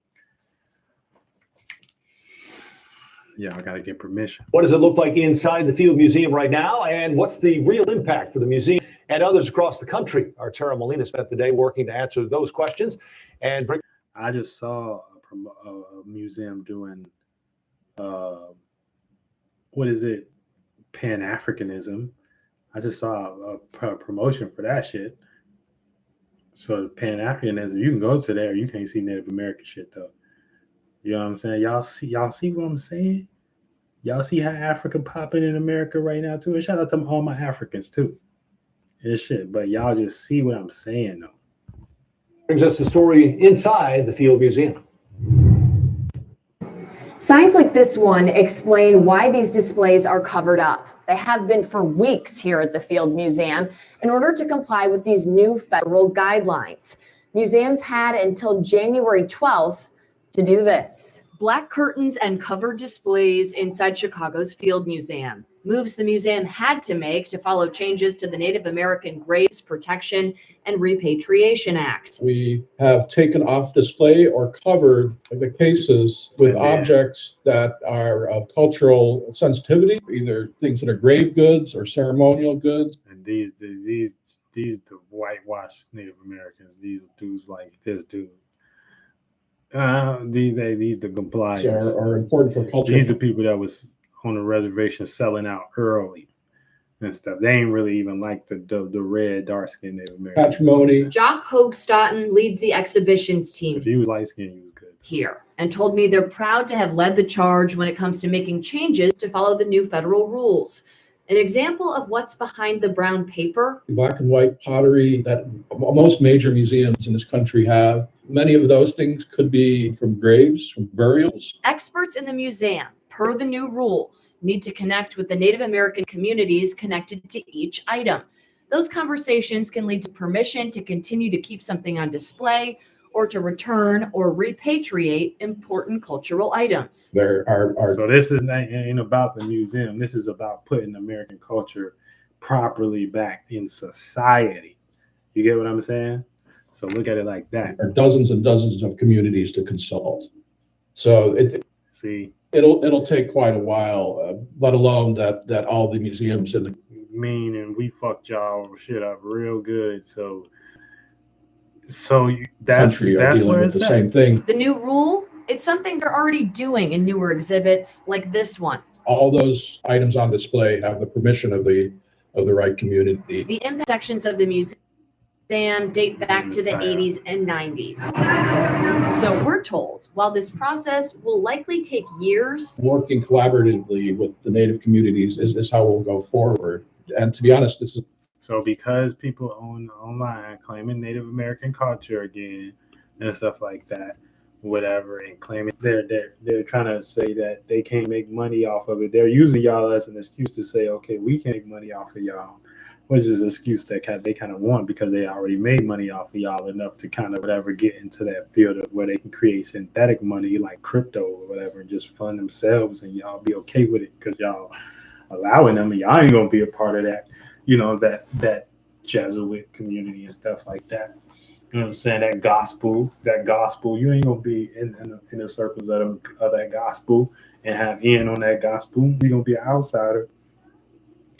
Yeah, I gotta get permission. what does it look like inside the Field Museum right now? And what's the real impact for the museum and others across the country? Our Tara Molina spent the day working to answer those questions and bring. I just saw a a museum doing what is it, Pan Africanism. I just saw a promotion for that shit. So Pan Africanism, you can go to there. You can't see Native American shit though. You know what I'm saying? Y'all see what I'm saying? Y'all see how Africa popping in America right now too? And shout out to all my Africans too. And shit, but y'all just see what I'm saying though. Brings us the story inside the Field Museum. Signs like this one explain why these displays are covered up. They have been for weeks here at the Field Museum in order to comply with these new federal guidelines. Museums had until January 12th to do this. Black curtains and covered displays inside Chicago's Field Museum. Moves the museum had to make to follow changes to the Native American Graves Protection and Repatriation Act. We have taken off display or covered the cases with objects that are of cultural sensitivity, either things that are grave goods or ceremonial goods. And these the whitewashed Native Americans, these dudes like this dude. These the compliance are important for culture. These the people that was on the reservation selling out early and stuff. They ain't really even like the red, dark-skinned Native Americans. Patrimony. Jock Hoagstatten leads the exhibitions team. If he was light-skinned, he was good. Here, and told me they're proud to have led the charge when it comes to making changes to follow the new federal rules. An example of what's behind the brown paper. Black and white pottery that most major museums in this country have. Many of those things could be from graves, from burials. Experts in the museum, per the new rules, need to connect with the Native American communities connected to each item. Those conversations can lead to permission to continue to keep something on display or to return or repatriate important cultural items. There are So this ain't about the museum. This is about putting American culture properly back in society. You get what I'm saying? So look at it like that. There are dozens and dozens of communities to consult. So it'll take quite a while, let alone that all the museums in the and we fucked y'all shit up real good. So that's country are dealing where with it's the at. same thing. The new rule, it's something they're already doing in newer exhibits like this one. All those items on display have the permission of the right community. The impact sections of the museum date back to the 80s and 90s. So we're told while this process will likely take years, Working collaboratively with the Native communities is how we'll go forward. And to be honest, this is So because people online claiming Native American culture again and stuff like that, whatever, and claiming they're trying to say that they can't make money off of it. They're using y'all as an excuse to say, okay, we can make money off of y'all, which is an excuse that they kind of want because they already made money off of y'all enough to kind of whatever get into that field of where they can create synthetic money like crypto or whatever and just fund themselves, and y'all be okay with it because y'all allowing them, and y'all ain't gonna be a part of that, that Jesuit community and stuff like that. You know what I'm saying? That gospel, you ain't gonna be in the circles of that gospel and have in on that gospel. You're gonna be an outsider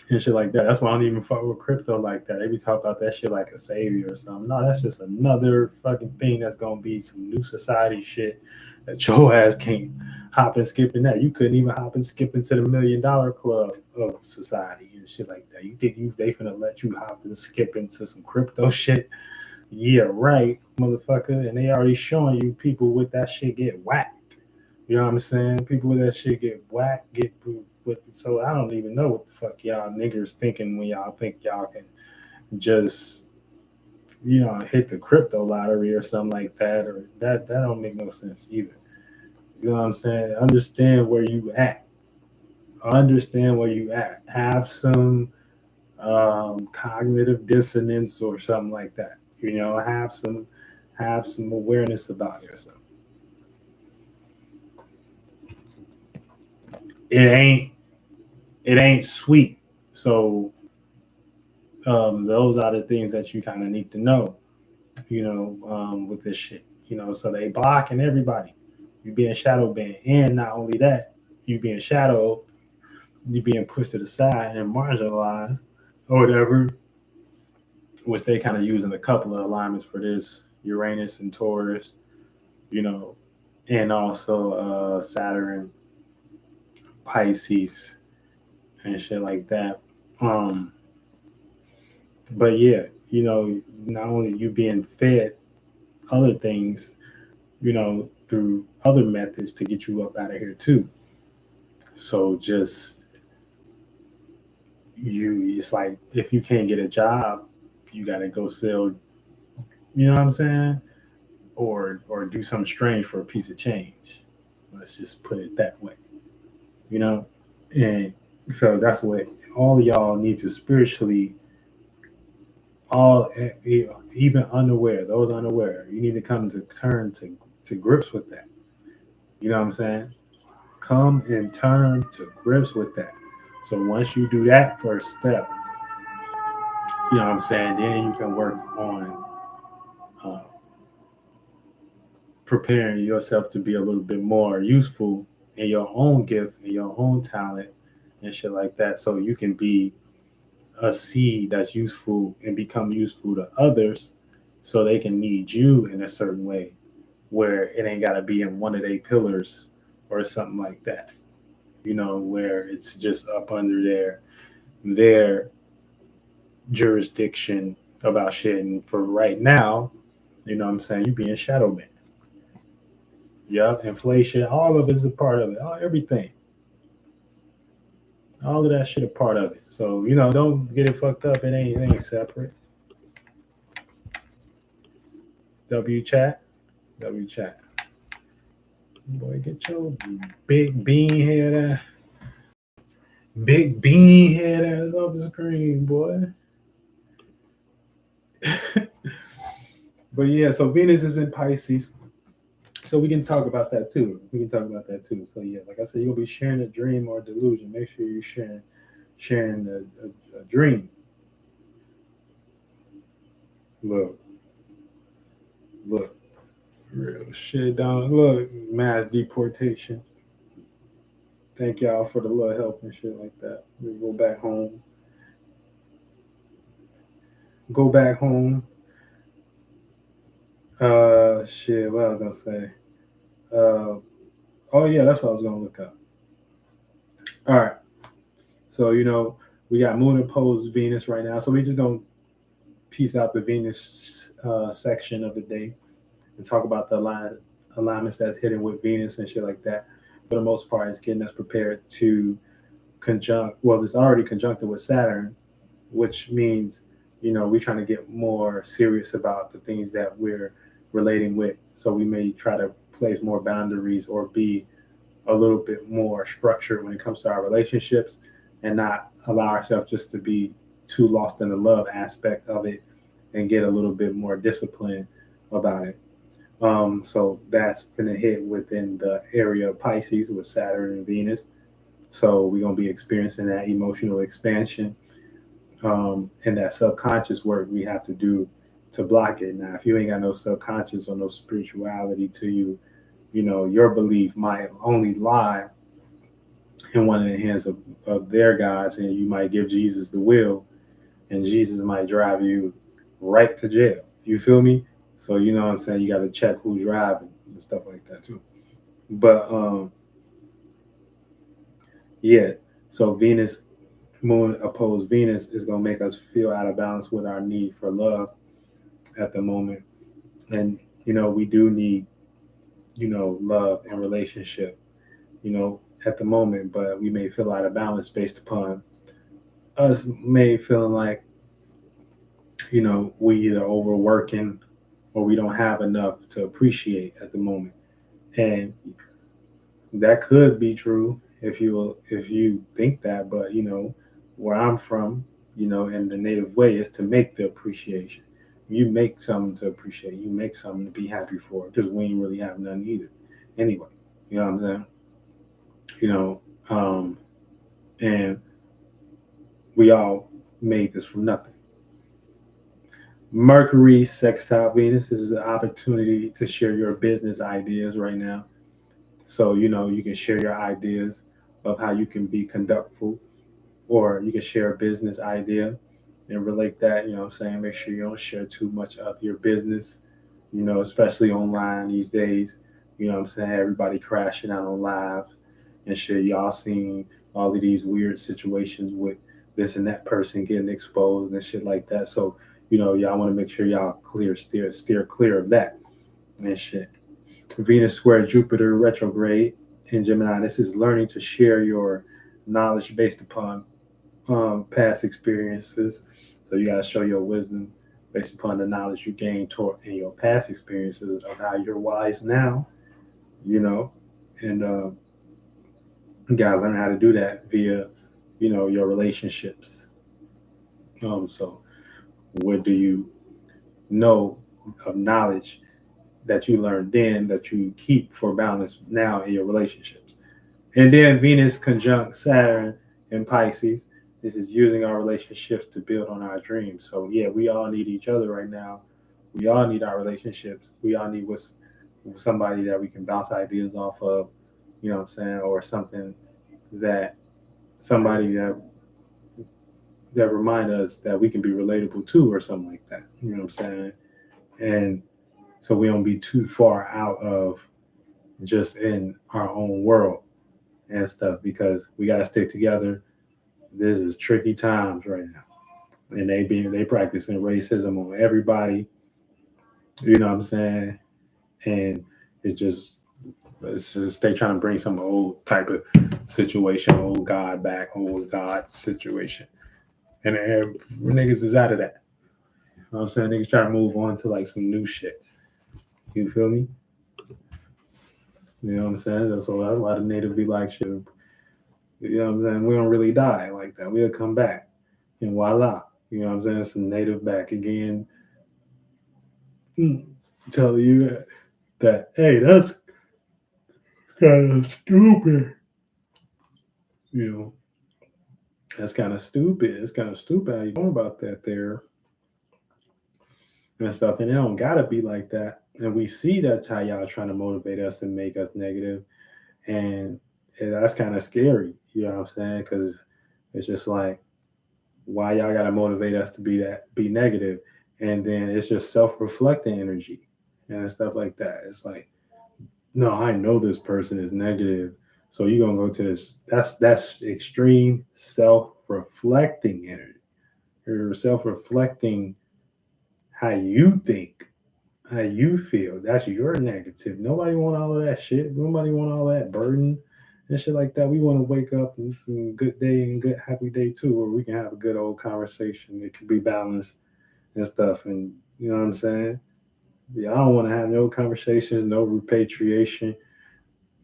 and shit like that. That's why I don't even fuck with crypto like that. They be talking about that shit like a savior or something. No, that's just another fucking thing that's gonna be some new society shit that your ass can't hop and skip in that. You couldn't even hop and skip into the $1 million club of society and shit like that. You think they finna let you hop and skip into some crypto shit? Yeah, right, motherfucker. And they already showing you people with that shit get whacked. You know what I'm saying? People with that shit get whacked, so I don't even know what the fuck y'all niggers thinking when y'all think y'all can just, hit the crypto lottery or something like that, or that don't make no sense either. You know what I'm saying? Understand where you at. Have some cognitive dissonance or something like that. Have some awareness about yourself. It ain't sweet. So those are the things that you kind of need to know, with this shit. So they blocking everybody. You being shadow banned, and not only that, you being shadowed, you being pushed to the side and marginalized or whatever, which they kind of using a couple of alignments for this, Uranus and Taurus, and and also Saturn, Pisces, and shit like that. Um, but yeah, not only you being fed other things, through other methods to get you up out of here too. So just it's like if you can't get a job, you got to go sell. You know what I'm saying? Or do something strange for a piece of change. Let's just put it that way. You know, and so that's what all of y'all need to spiritually even unaware, those unaware, you need to come to turn to grips with that. You know what I'm saying? Come and turn to grips with that. So once you do that first step, you know what I'm saying, then you can work on uh, preparing yourself to be a little bit more useful in your own gift, in your own talent, and shit like that. So you can be a seed that's useful and become useful to others so they can need you in a certain way where it ain't got to be in one of their pillars or something like that, where it's just up under their jurisdiction about shit. And for right now, you know what I'm saying, you being shadow banned. Yup, inflation, all of it is a part of it. Everything. All of that shit a part of it. So, don't get it fucked up. It ain't separate. W chat. W chat. Boy, get your big bean head ass. Big bean head ass off the screen, boy. But yeah, so Venus is in Pisces. So we can talk about that too. So yeah, like I said, you'll be sharing a dream or a delusion. Make sure you're sharing a dream. Look, real shit down. Look, mass deportation. Thank y'all for the little help and shit like that. We go back home. Go back home. Shit, what I was gonna say. Oh yeah, that's what I was gonna look up. All right. So we got Moon opposed Venus right now. So we just gonna piece out the Venus section of the day and talk about the alignments that's hitting with Venus and shit like that. For the most part, it's getting us prepared to conjunct. Well, it's already conjuncted with Saturn, which means we're trying to get more serious about the things that we're relating with. So we may try to place more boundaries or be a little bit more structured when it comes to our relationships and not allow ourselves just to be too lost in the love aspect of it and get a little bit more disciplined about it. So that's going to hit within the area of Pisces with Saturn and Venus. So we're going to be experiencing that emotional expansion and that subconscious work we have to do to block it. Now, if you ain't got no subconscious or no spirituality to you, your belief might only lie in one of the hands of their gods, and you might give Jesus the will, and Jesus might drive you right to jail. You feel me? So you know what I'm saying? You got to check who's driving and stuff like that too. But yeah, so Venus, Moon opposed Venus is going to make us feel out of balance with our need for love at the moment. And, we do need, love and relationship, at the moment, but we may feel out of balance based upon us may feeling like, we either overworking or we don't have enough to appreciate at the moment. And that could be true if you think that, but where I'm from, in the native way is to make the appreciation. You make something to appreciate. You make something to be happy for, because we ain't really have none either. Anyway, you know what I'm saying? And we all made this from nothing. Mercury sextile Venus. This is an opportunity to share your business ideas right now. So, you can share your ideas of how you can be conductful, or you can share a business idea and relate that, what I'm saying? Make sure you don't share too much of your business, especially online these days. You know what I'm saying? Everybody crashing out on live and shit. Y'all seen all of these weird situations with this and that person getting exposed and shit like that. So, you know, y'all want to make sure y'all steer clear of that and shit. Venus square Jupiter retrograde in Gemini. This is learning to share your knowledge based upon past experiences. So you got to show your wisdom based upon the knowledge you gained in your past experiences of how you're wise now, you know, and you got to learn how to do that via, you know, your relationships. So what do you know of knowledge that you learned then that you keep for balance now in your relationships? And then Venus conjunct Saturn in Pisces. This is using our relationships to build on our dreams. So yeah, we all need each other right now. We all need our relationships. We all need somebody that we can bounce ideas off of, you know what I'm saying, or something that somebody that remind us that we can be relatable to or something like that. You know what I'm saying? And so we don't be too far out of just in our own world and stuff, because we got to stick together. This is tricky times right now, and they practicing racism on everybody. You know what I'm saying? And it's just they trying to bring some old type of situation, old God back, old God situation, and niggas is out of that. You know what I'm saying? Niggas trying to move on to like some new shit. You feel me? You know what I'm saying? That's why the native be like shit. You know what I'm saying? We don't really die like that. We'll come back. And voila. You know what I'm saying? Some native back again. Tell you that, hey, that's kind of stupid. You know, that's kind of stupid. It's kind of stupid how you know about that there and stuff. And it don't gotta be like that. And we see that's how y'all trying to motivate us and make us negative. And that's kind of scary. You know what I'm saying? Because it's just like, why y'all gotta motivate us to be negative? And then it's just self-reflecting energy and stuff like that. It's like, no, I know this person is negative, so you're gonna go to this. That's extreme self-reflecting energy. You're self-reflecting how you think, how you feel. That's your negative. Nobody want all of that shit. Nobody want all that burden and shit like that. We want to wake up and good day and good happy day too, where we can have a good old conversation. It can be balanced and stuff. And you know what I'm saying? Yeah, I don't want to have no conversations, no repatriation,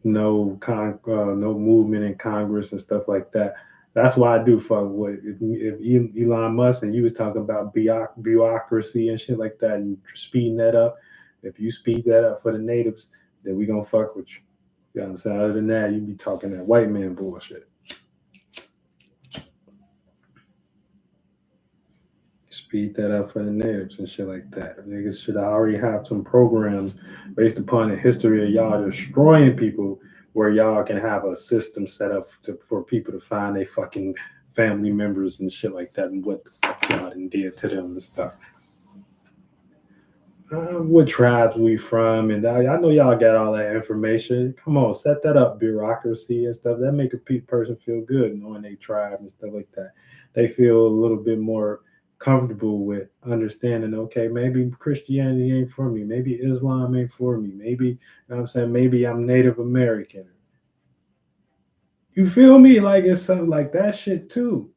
no movement in Congress and stuff like that. That's why I do fuck with if Elon Musk and you was talking about bureaucracy and shit like that and speeding that up. If you speed that up for the natives, then we gonna fuck with you. You know what I'm saying? Other than that, you be talking that white man bullshit. Speed that up for the natives and shit like that. Niggas should already have some programs based upon the history of y'all destroying people, where y'all can have a system set up for people to find their fucking family members and shit like that, and what the fuck y'all done did to them and stuff. What tribes we from, and I know y'all got all that information. Come on, set that up, bureaucracy and stuff. That make a person feel good knowing they tribe and stuff like that. They feel a little bit more comfortable with understanding, okay, maybe Christianity ain't for me, maybe Islam ain't for me, maybe, you know what I'm saying, maybe I'm Native American. You feel me? Like it's something like that shit too.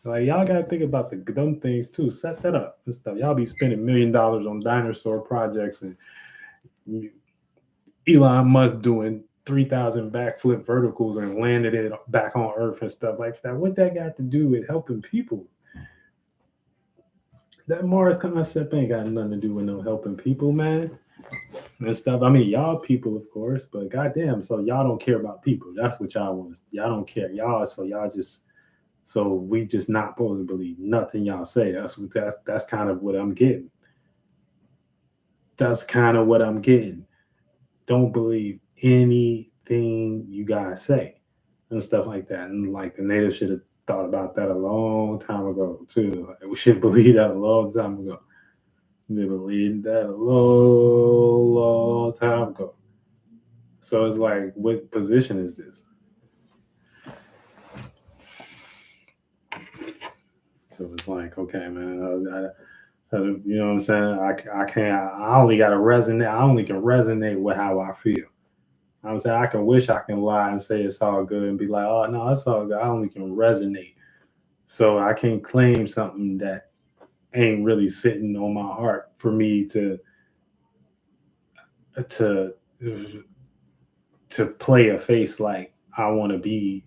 Like y'all gotta think about the dumb things too. Set that up and stuff. Y'all be spending $1 million on dinosaur projects and Elon Musk doing 3,000 backflip verticals and landed it back on Earth and stuff like that. What that got to do with helping people? That Mars concept ain't got nothing to do with no helping people, man. And stuff. I mean, y'all people, of course, but goddamn, so y'all don't care about people. That's what y'all want. Y'all don't care. So we just not supposed to believe nothing y'all say. That's kind of what I'm getting. That's kind of what I'm getting. Don't believe anything you guys say and stuff like that. And like the natives should have thought about that a long time ago too. Like, we should believe that a long time ago. They believed that a long time ago. So it's like, what position is this? So it's like, okay, man, you know what I'm saying? I can't. I only got to resonate. I only can resonate with how I feel. I'm saying I can wish I can lie and say it's all good and be like, oh no, it's all good. I only can resonate. So I can't claim something that ain't really sitting on my heart for me to play a face like I want to be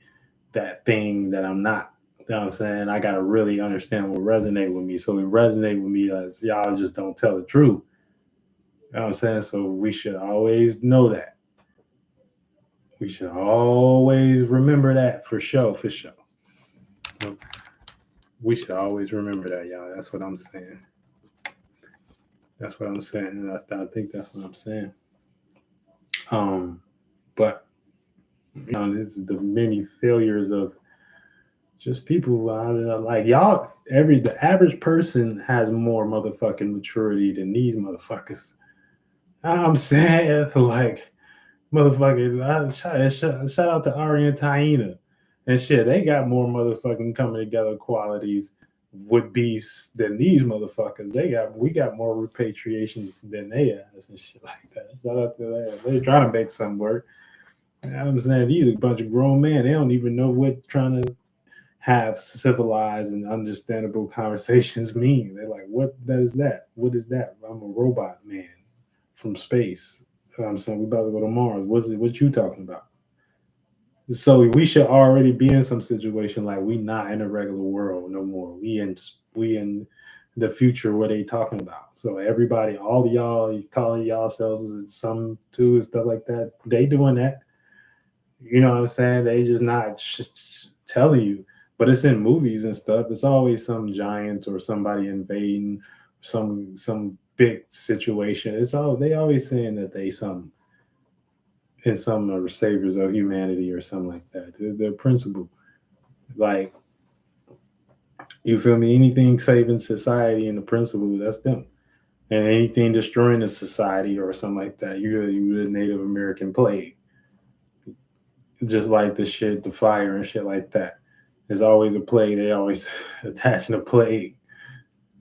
that thing that I'm not. You know what I'm saying? I gotta really understand what resonate with me. So it resonate with me as y'all just don't tell the truth. You know what I'm saying? So we should always know that. We should always remember that for sure, for sure. We should always remember that, y'all. That's what I'm saying. That's what I'm saying. I think that's what I'm saying. But you know, this is the many failures of just people. Like y'all, the average person has more motherfucking maturity than these motherfuckers. I'm saying, like, motherfucking shout out to Ari and Taina and shit. They got more motherfucking coming together qualities with beefs than these motherfuckers. We got more repatriation than they has and shit like that. Shout out to that. They're trying to make something work. You know what I'm saying, these are a bunch of grown men. They don't even know what trying to have civilized and understandable conversations mean. They're like, what is that? What is that? I'm a robot man from space. I'm saying we about to go to Mars. What you talking about? So we should already be in some situation like we not in a regular world no more. We in the future where they talking about. So everybody, all of y'all calling yourselves some too and stuff like that, they doing that. You know what I'm saying? They just not telling you. But it's in movies and stuff. It's always some giant or somebody invading some big situation. They always saying that they some are saviors of humanity or something like that. Their principle, like, you feel me? Anything saving society and the principle, that's them. And anything destroying the society or something like that, you're the Native American plague. Just like the shit, the fire and shit like that. There's always a plague. They always attaching a plague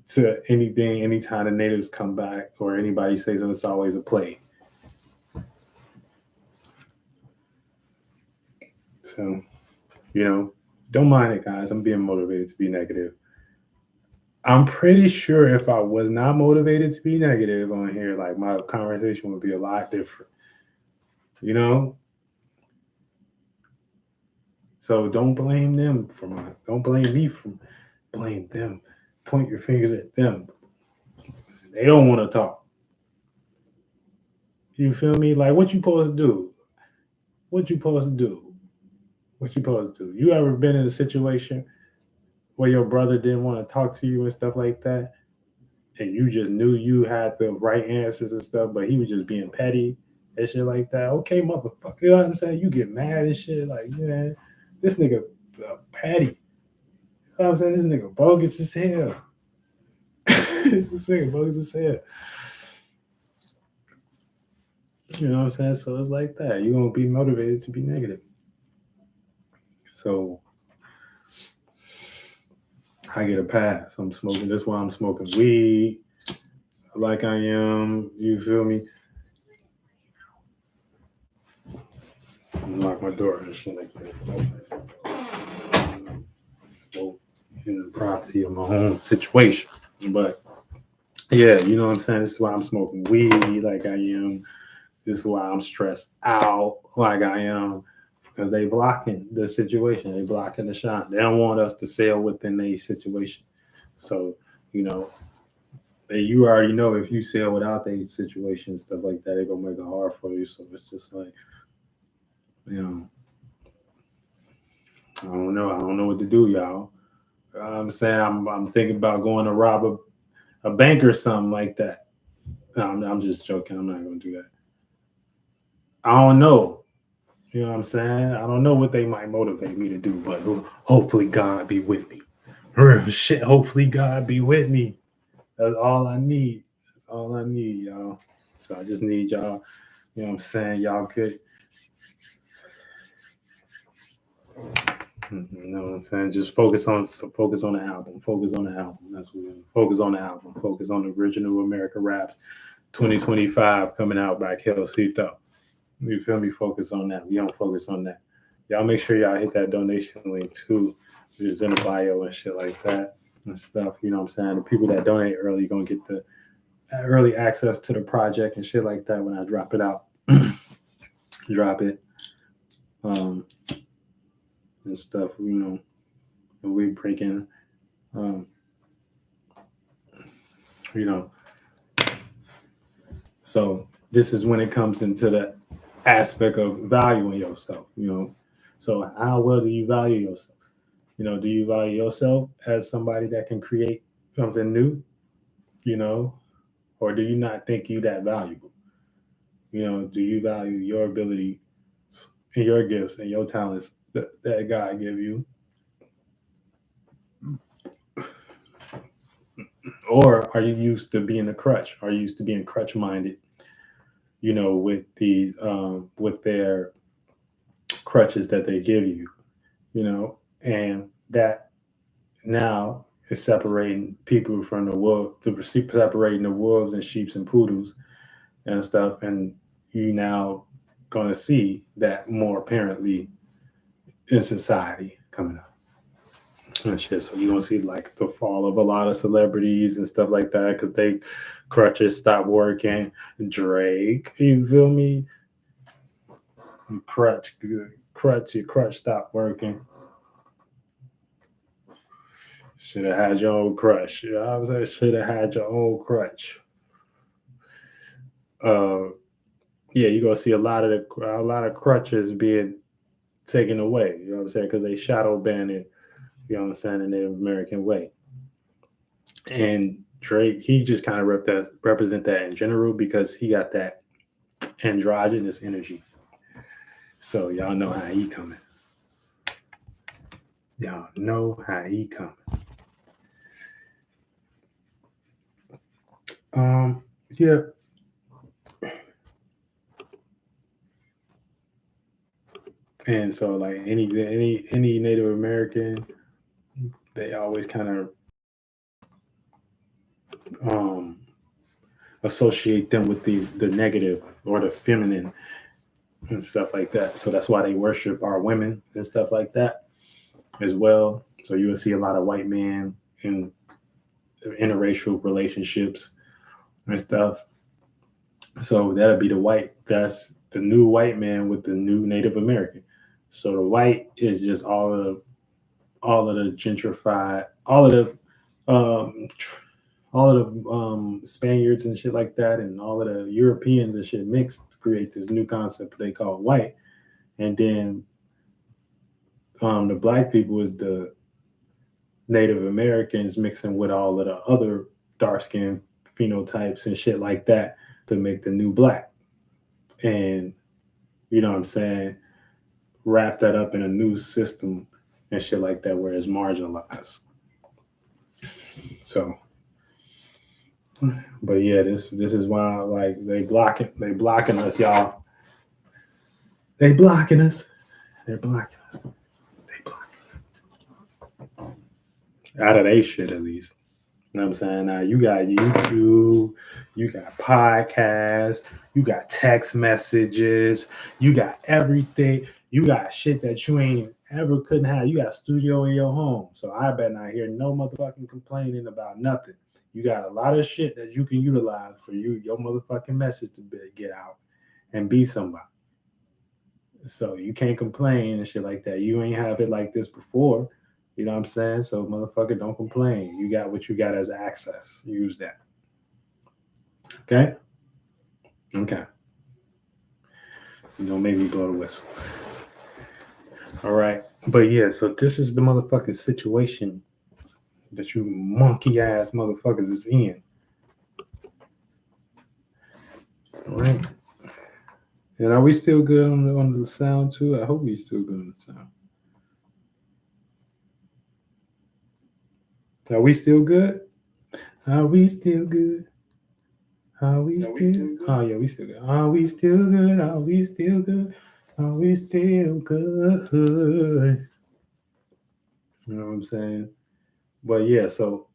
to anything. Anytime the natives come back or anybody says that, it's always a plague. So, you know, don't mind it, guys. I'm being motivated to be negative. I'm pretty sure if I was not motivated to be negative on here, like, my conversation would be a lot different. You know? So don't blame them don't blame me blame them. Point your fingers at them. They don't want to talk. You feel me? Like, what you supposed to do? What you supposed to do? What you supposed to do? You ever been in a situation where your brother didn't want to talk to you and stuff like that, and you just knew you had the right answers and stuff, but he was just being petty and shit like that? Okay, motherfucker. You know what I'm saying? You get mad and shit. Like, man, this nigga petty. You know what I'm saying? This nigga bogus as hell. This nigga bogus as hell. You know what I'm saying? So it's like that. You're going to be motivated to be negative. So I get a pass. I'm smoking. That's why I'm smoking weed like I am. You feel me? Lock my door and shit like that. Smoke in the proxy of my own situation. But yeah, you know what I'm saying? This is why I'm smoking weed like I am. This is why I'm stressed out like I am. Because they blocking the situation. They blocking the shot. They don't want us to sail within a situation. So, you know, you already know if you sail without a situation and stuff like that, they're going to make it hard for you. So it's just like, you know, I don't know. I don't know what to do, y'all. I'm saying I'm thinking about going to rob a bank or something like that. No, I'm just joking. I'm not going to do that. I don't know. You know what I'm saying? I don't know what they might motivate me to do, but hopefully God be with me. Real shit. Hopefully God be with me. That's all I need. That's all I need, y'all. So I just need y'all, you know what I'm saying? Y'all could You know what I'm saying? Just focus on the album. Focus on the album. That's what we focus on the album. Focus on the original American Raps 2025 coming out by Calez. You feel me? Focus on that. We don't focus on that. Y'all make sure y'all hit that donation link too, which is in the bio and shit like that and stuff. You know what I'm saying? The people that donate early gonna get the early access to the project and shit like that when I drop it out. Drop it. And stuff, you know, and we breaking, you know. So this is when it comes into the aspect of valuing yourself, you know. So how well do you value yourself? You know, do you value yourself as somebody that can create something new, you know, or do you not think you that valuable? You know, do you value your ability and your gifts and your talents that God give you? Or are you used to being a crutch? Are you used to being crutch minded, you know, with these with their crutches that they give you, you know, and that now is separating people from the wolf, separating the wolves and sheeps and poodles and stuff, and you now gonna see that more apparently in society coming up. And shit. So you're gonna see like the fall of a lot of celebrities and stuff like that because they crutches stop working. Drake, you feel me? Your crutch stop working. Should have had your own crutch. You know what I'm saying? Should have had your own crutch. Yeah, you're gonna see a lot of crutches being taken away. You know what I'm saying? Because they shadow ban it. You know what I'm saying, in the Native American way. And Drake, he just kind of represent that in general because he got that androgynous energy. So y'all know how he coming. Y'all know how he coming. Yeah. And so like any Native American, they always kind of associate them with the negative or the feminine and stuff like that. So that's why they worship our women and stuff like that as well. So you will see a lot of white men in interracial relationships and stuff. So that'll be that's the new white man with the new Native American. So the white is just all of the gentrified, all of the Spaniards and shit like that, and all of the Europeans and shit mixed to create this new concept they call white. And then the black people is the Native Americans mixing with all of the other dark skinned phenotypes and shit like that to make the new black. And you know what I'm saying? Wrap that up in a new system and shit like that where it's marginalized. So, but yeah, this is why like they blocking us, y'all. They blocking us. They're blocking us. They blocking us. Out of they shit at least. You know what I'm saying? Now you got YouTube, you got podcasts, you got text messages, you got everything. You got shit that you ain't ever couldn't have. You got a studio in your home. So I bet not hear no motherfucking complaining about nothing. You got a lot of shit that you can utilize for your motherfucking message to get out and be somebody. So you can't complain and shit like that. You ain't have it like this before. You know what I'm saying? So motherfucker, don't complain. You got what you got as access. Use that. Okay? Okay. So don't make me blow the whistle. All right. But yeah, so this is the motherfucking situation that you monkey ass motherfuckers is in. All right. And are we still good on the sound too? I hope we still good on the sound. Are we still good? Are we still good? Are we still good? Oh yeah, we still good. Are we still good? Are we still good? Are we still good? You know what I'm saying? But yeah, so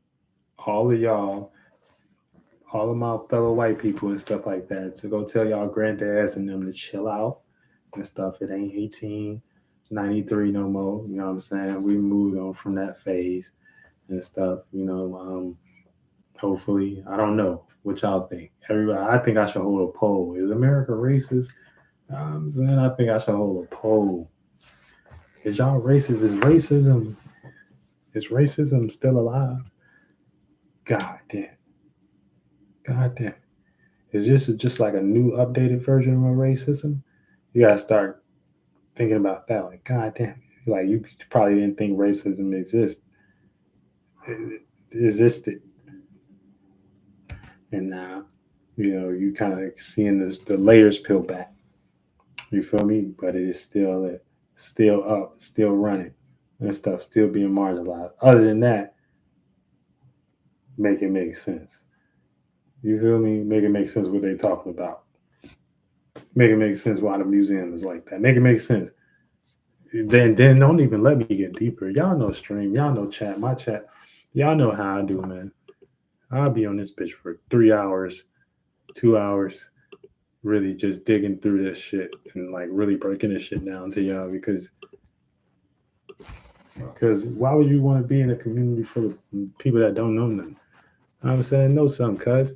all of y'all, all of my fellow white people and stuff like that, to go tell y'all granddads and them to chill out and stuff. It ain't 1893 no more. You know what I'm saying? We moved on from that phase and stuff. Hopefully, I don't know what y'all think. Everybody, I think I should hold a poll. Is America racist? I'm saying I think I should hold a poll. Is y'all racist? Is racism still alive? God damn. God damn. Is this just like a new updated version of racism? You gotta start thinking about that. Like, God damn. Like you probably didn't think racism existed. And now, you kind of seeing the layers peel back. You feel me? But it is still up, still running, and stuff, still being marginalized. Other than that, make it make sense. You feel me? Make it make sense what they're talking about. Make it make sense why the museum is like that. Make it make sense. Then don't even let me get deeper. Y'all know stream. Y'all know chat. My chat. Y'all know how I do, man. I'll be on this bitch for 3 hours, 2 hours, really just digging through this shit and like really breaking this shit down to y'all because why would you want to be in a community full of people that don't know nothing? I'm saying know something, cuz.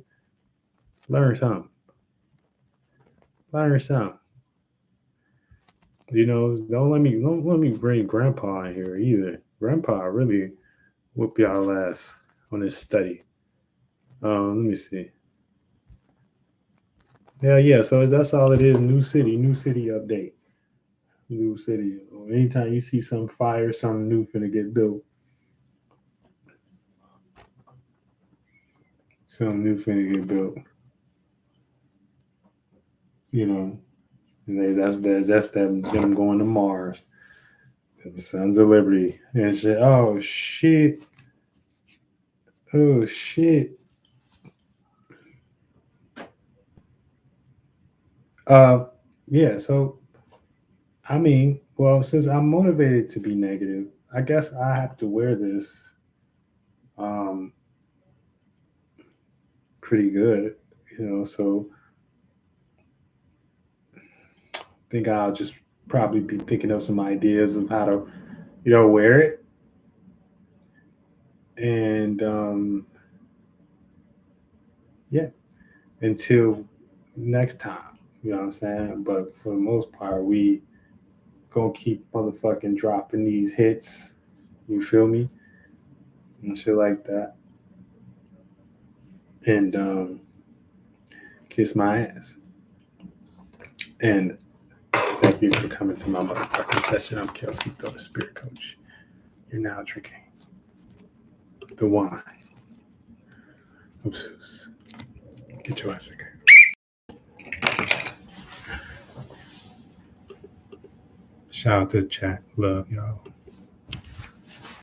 Learn something. Learn something. Don't let me bring grandpa in here either. Grandpa really whoop y'all ass on this study. Let me see. Yeah, so that's all it is. New city update. New city. Anytime you see some fire, something new finna get built. Something new finna get built. And that's them going to Mars. The Sons of Liberty and shit. Oh shit. Yeah, so I mean, well, since I'm motivated to be negative, I guess I have to wear this pretty good, so I think I'll just probably be picking up some ideas of how to, wear it. And yeah, until next time, you know what I'm saying? But for the most part, we gonna keep motherfucking dropping these hits, you feel me? And shit like that. And kiss my ass. And thank you for coming to my motherfucking session. I'm Kelsey, the Spirit Coach. You're now drinking the wine of Zeus. Get your ass again. Shout out to the chat. Love y'all.